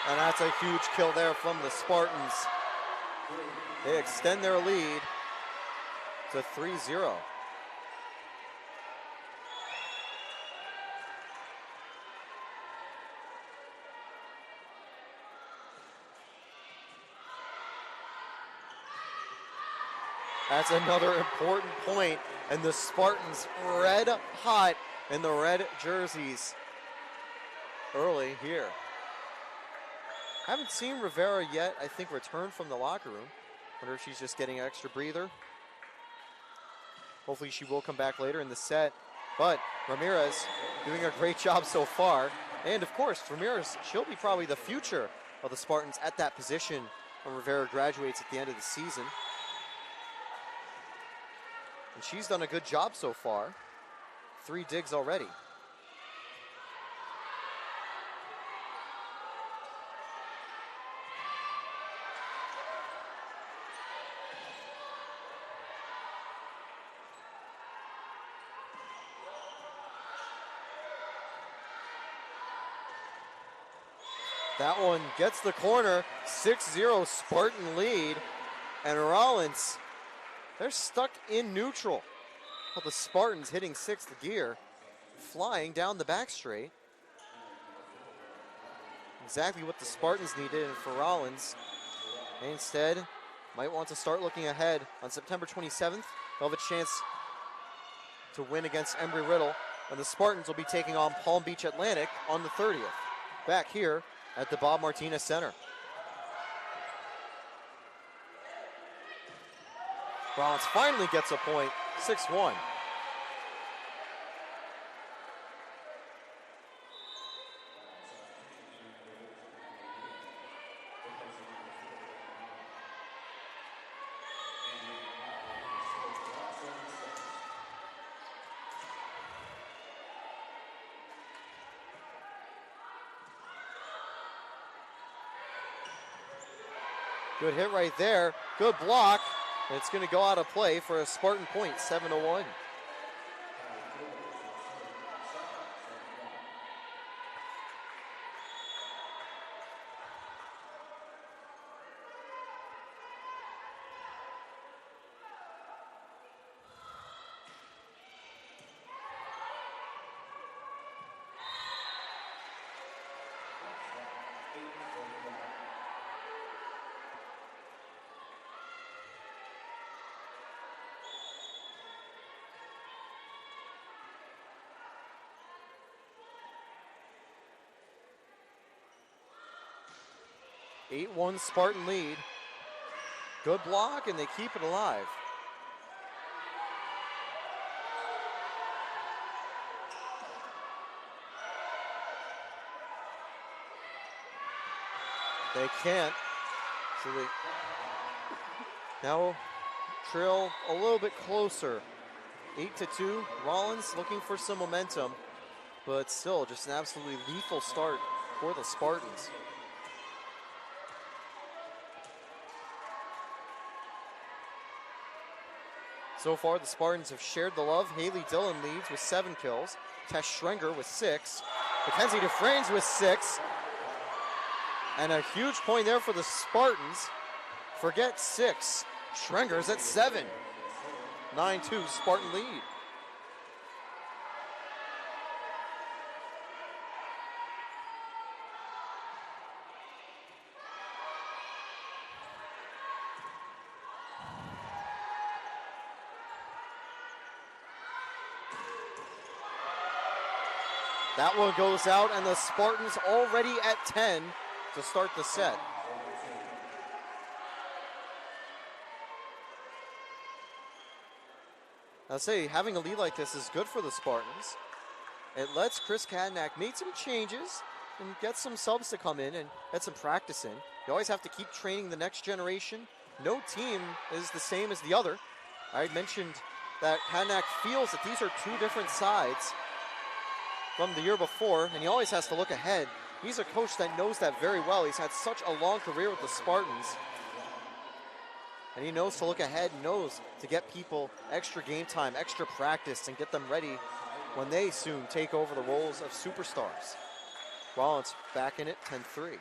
And that's a huge kill there from the Spartans. They extend their lead to 3-0. That's another important point, and the Spartans red hot in the red jerseys early here. Haven't seen Rivera yet, I think, return from the locker room. Wonder if she's just getting an extra breather. Hopefully she will come back later in the set. But Ramirez doing a great job so far. And of course, Ramirez, she'll be probably the future of the Spartans at that position when Rivera graduates at the end of the season. And she's done a good job so far. 3 digs already. That one gets the corner. 6-0 Spartan lead. And Rollins, they're stuck in neutral. Well, the Spartans hitting 6th gear, flying down the back straight. Exactly what the Spartans needed, and for Rollins, they instead might want to start looking ahead. On September 27th, they'll have a chance to win against Embry-Riddle, and the Spartans will be taking on Palm Beach Atlantic on the 30th. Back here at the Bob Martinez Center. Rollins finally gets a point, 6-1. Good hit right there, good block. And it's going to go out of play for a Spartan point, 7-1. (8-1) Spartan lead. Good block, and they keep it alive. They can't. So they now trail a little bit closer 8-2. Rollins looking for some momentum, but still just an absolutely lethal start for the Spartans. So far, the Spartans have shared the love. Haley Dillon leads with 7 kills. Tess Schrenger with 6. Mackenzie Dufresne's with 6. And a huge point there for the Spartans. Forget 6. Schrenger's at 7. 9-2 Spartan lead. That one goes out, and the Spartans already at 10 to start the set. I'll say having a lead like this is good for the Spartans. It lets Chris Kadnack make some changes and get some subs to come in and get some practice in. You always have to keep training the next generation. No team is the same as the other. I mentioned that Kadnack feels that these are 2 different sides from the year before, and he always has to look ahead. He's a coach that knows that very well. He's had such a long career with the Spartans, and he knows to look ahead, knows to get people extra game time, extra practice, and get them ready when they soon take over the roles of superstars. Rollins back in it, 10-3.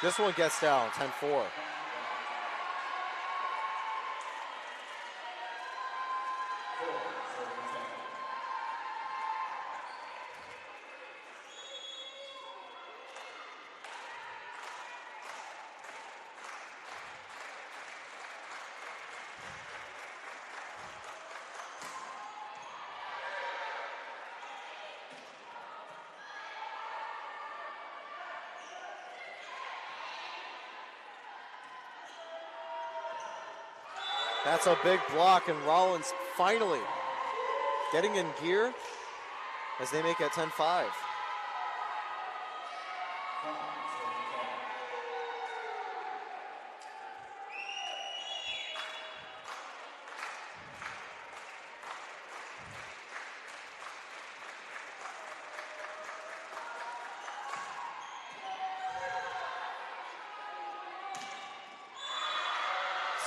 This one gets down, 10-4. That's a big block, and Rollins finally getting in gear as they make it 10-5.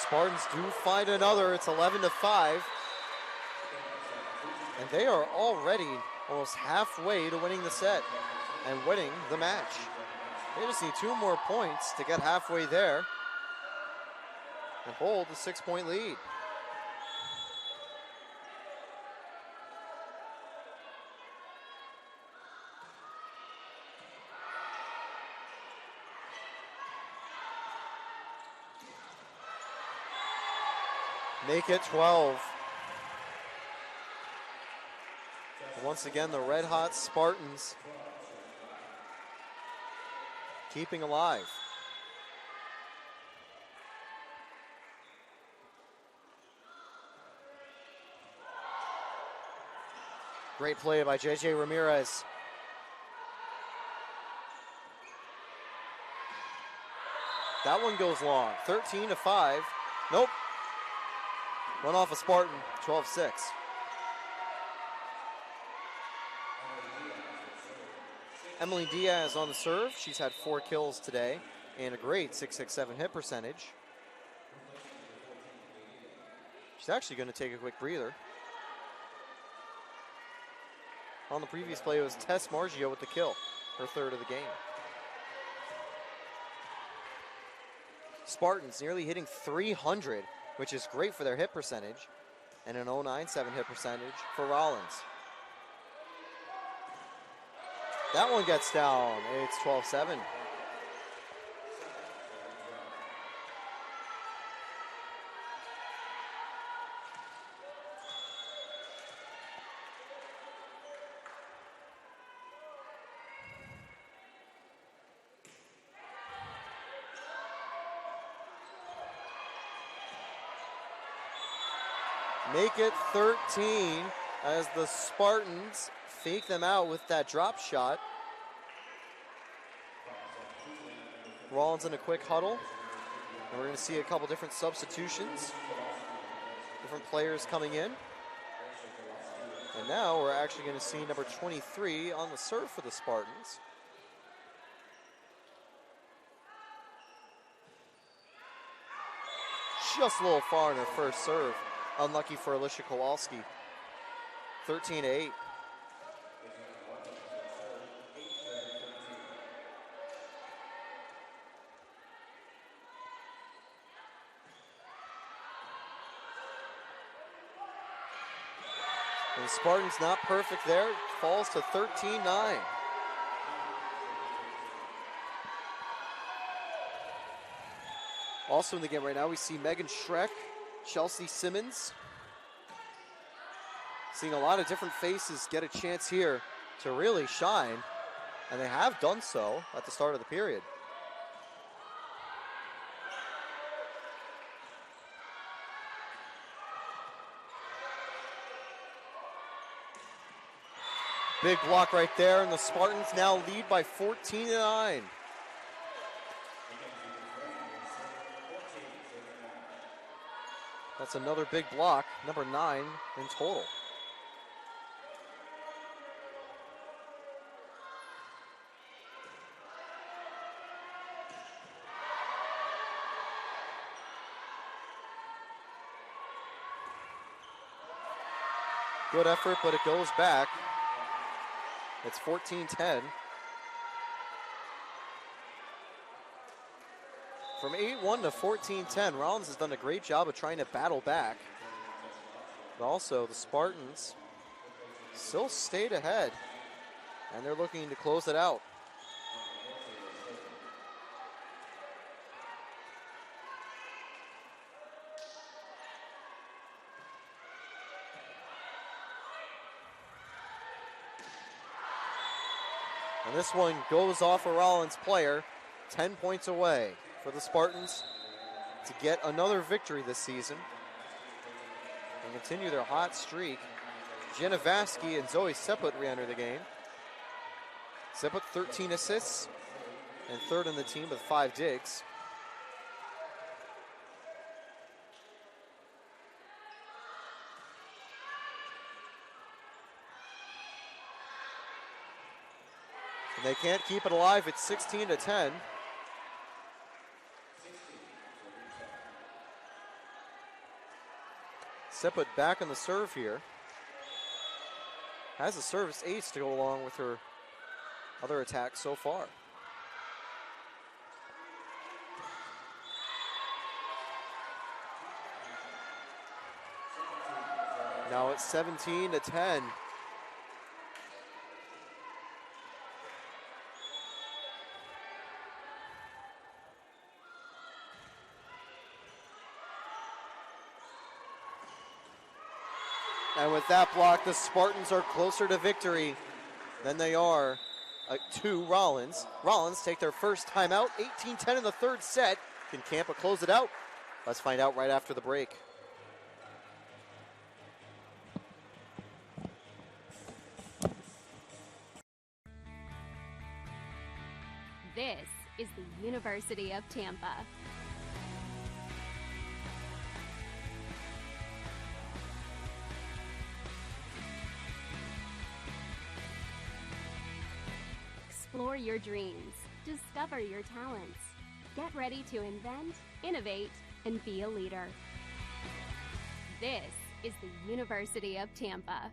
Spartans do find another. It's 11-5. And they are already almost halfway to winning the set and winning the match. They just need 2 more points to get halfway there and hold the 6-point lead. Make it 12. Once again, the red-hot Spartans keeping alive. Great play by JJ Ramirez. That one goes long, 13-5. Nope. One off a Spartan, 12-6. Emily Diaz on the serve. She's had 4 kills today and a great 6.67 hit percentage. She's actually going to take a quick breather. On the previous play, it was Tess Margio with the kill, her 3rd of the game. Spartans nearly hitting 300, which is great for their hit percentage, and an 0.97 hit percentage for Rollins. That one gets down. It's 12-7. make it 13 as the Spartans fake them out with that drop shot. Rollins in a quick huddle. And we're going to see a couple different substitutions. Different players coming in. And now we're actually going to see number 23 on the serve for the Spartans. Just a little far in her first serve. Unlucky for Alicia Kowalski. 13-8. And the Spartans not perfect there. Falls to 13-9. Also in the game right now, we see Megan Schreck, Chelsea Simmons. Seeing a lot of different faces get a chance here to really shine, and they have done so at the start of the period. Big block right there, and the Spartans now lead by 14-9. That's another big block, number 9 in total. Good effort, but it goes back. It's 14-10. From 8-1 to 14-10, Rollins has done a great job of trying to battle back. But also, the Spartans still stayed ahead, and they're looking to close it out. And this one goes off a Rollins player, 10 points away for the Spartans to get another victory this season and continue their hot streak. Jenna Vasky and Zoe Seput re-enter the game. Seput 13 assists and third in the team with 5 digs. And they can't keep it alive. It's 16-10. Seput back on the serve here. Has a service ace to go along with her other attacks so far. Now it's 17-10. And with that block, the Spartans are closer to victory than they are to Rollins. Rollins take their first timeout, 18-10 in the third set. Can Tampa close it out? Let's find out right after the break.
This is the University of Tampa. Explore your dreams. Discover your talents. Get ready to invent, innovate, and be a leader. This is the University of Tampa.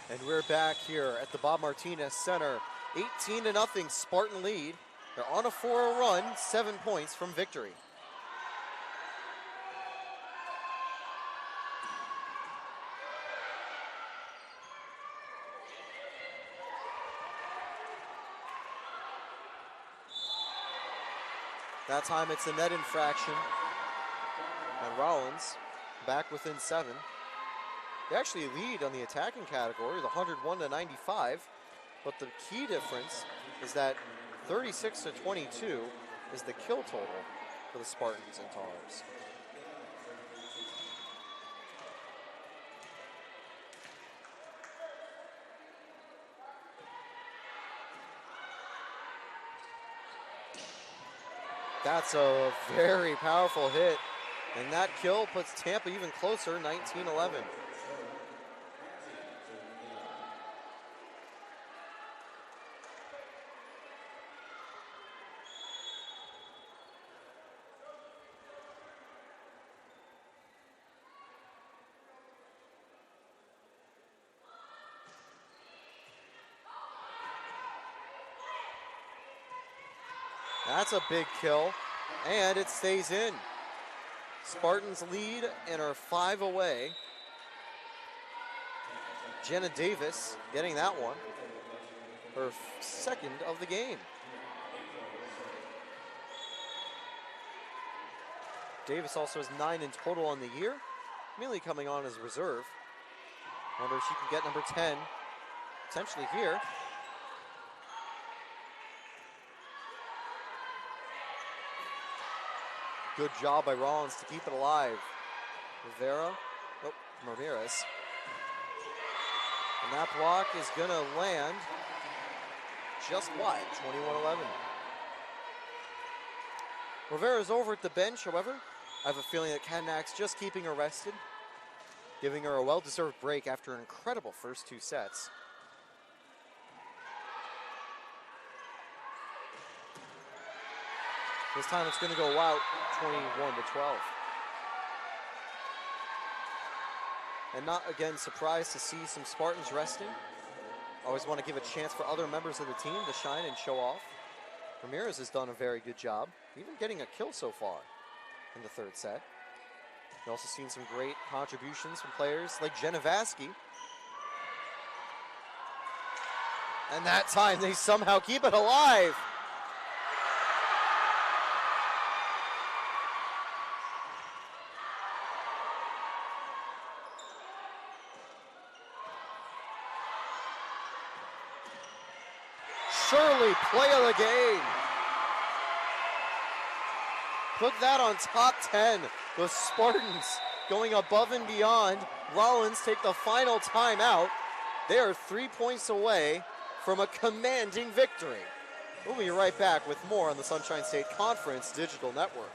And we're back here at the Bob Martinez Center 18-0 Spartan lead. They're on a 4-0 run, 7 points from victory. That time it's a net infraction. And Rollins back within 7. They actually lead on the attacking category, the 101-95. But the key difference is that 36-22 is the kill total for the Spartans and Tars. That's a very powerful hit. And that kill puts Tampa even closer, 19-11. That's a big kill, and it stays in. Spartans lead and are 5 away. Jenna Davis getting that one, her second of the game. Davis also has 9 in total on the year, mainly coming on as reserve. Wonder if she can get number 10 potentially here. Good job by Rollins to keep it alive. Ramirez. And that block is gonna land just wide, 21-11. Rivera's over at the bench, however. I have a feeling that Kadnak's just keeping her rested, giving her a well-deserved break after an incredible first 2 sets. This time it's going to go out 21-12. And not again surprised to see some Spartans resting. Always want to give a chance for other members of the team to shine and show off. Ramirez has done a very good job, even getting a kill so far in the 3rd set. We've also seen some great contributions from players like Jenna Vasky. And that time they somehow keep it alive. Surely play of the game. Put that on top 10. The Spartans going above and beyond. Rollins take the final timeout. They are 3 points away from a commanding victory. We'll be right back with more on the Sunshine State Conference Digital Network.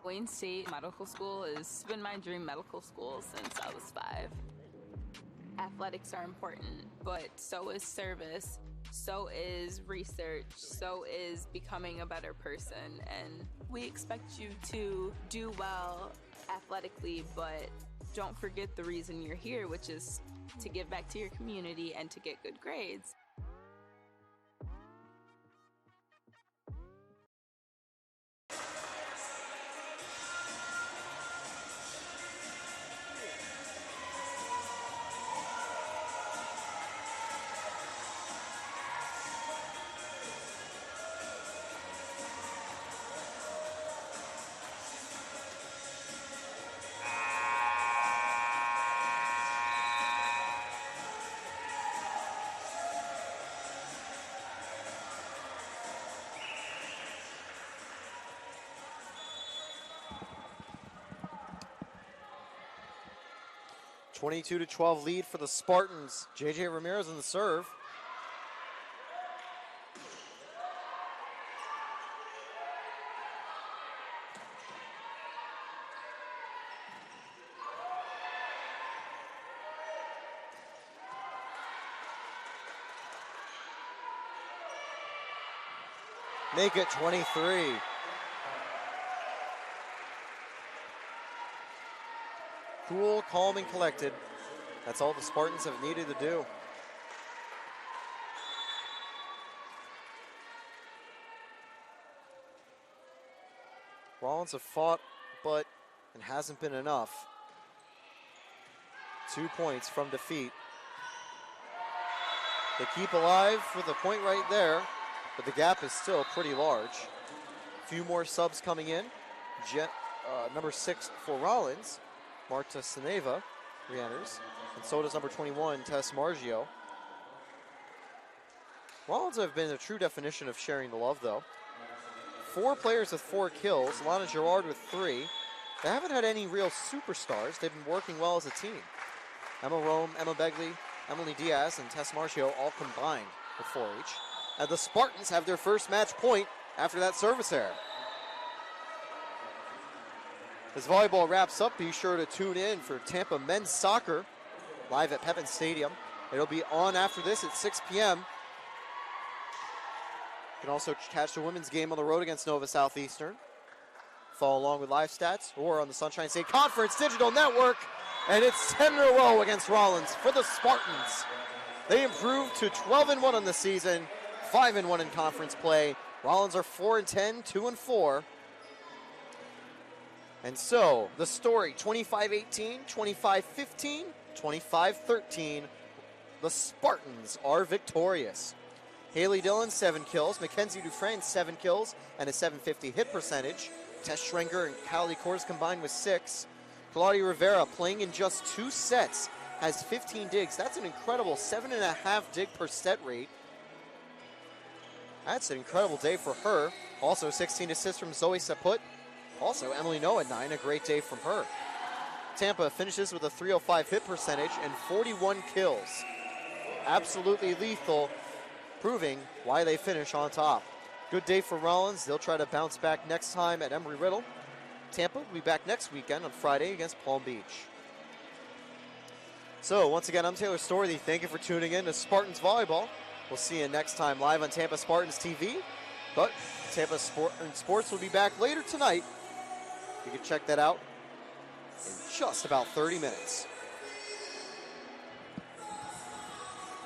Wayne State Medical School has been my dream medical school since I was 5. Athletics are important, but so is service, so is research, so is becoming a better person. And we expect you to do well athletically, but don't forget the reason you're here, which is to give back to your community and to get good grades.
– 22-12 lead for the Spartans. JJ Ramirez on the serve. make it 23. Cool, calm, and collected. That's all the Spartans have needed to do. Rollins have fought, but it hasn't been enough. 2 points from defeat. They keep alive with a point right there, but the gap is still pretty large. A few more subs coming in. Number 6 for Rollins, Marta Sineva re-enters, and so does number 21, Tess Margio. Rollins have been a true definition of sharing the love, though. 4 players with 4 kills, Lana Gerard with 3. They haven't had any real superstars. They've been working well as a team. Emma Rome, Emma Begley, Emily Diaz, and Tess Marcio all combined with 4 each. And the Spartans have their first match point after that service error. As volleyball wraps up, be sure to tune in for Tampa men's soccer live at Pepin Stadium. It'll be on after this at 6 p.m. You can also catch the women's game on the road against Nova Southeastern. Follow along with live stats or on the Sunshine State Conference Digital Network. And it's 10 in a row against Rollins for the Spartans. They improved to 12-1 on the season, 5-1 in conference play. Rollins are 4-10, 2-4. And so, the story, 25-18, 25-15, 25-13. The Spartans are victorious. Haley Dillon, 7 kills. Mackenzie Dufresne, 7 kills and a 750 hit percentage. Tess Schrenker and Callie Kors combined with 6. Claudia Rivera, playing in just 2 sets, has 15 digs. That's an incredible 7.5 dig per set rate. That's an incredible day for her. Also 16 assists from Zoe Saput. Also Emily Noah at 9, a great day from her. Tampa finishes with a 305 hit percentage and 41 kills. Absolutely lethal, proving why they finish on top. Good day for Rollins. They'll try to bounce back next time at Embry-Riddle. Tampa will be back next weekend on Friday against Palm Beach. So, once again, I'm Taylor Storthy. Thank you for tuning in to Spartans Volleyball. We'll see you next time live on Tampa Spartans TV. But Tampa Sports will be back later tonight. You can check that out in just about 30 minutes.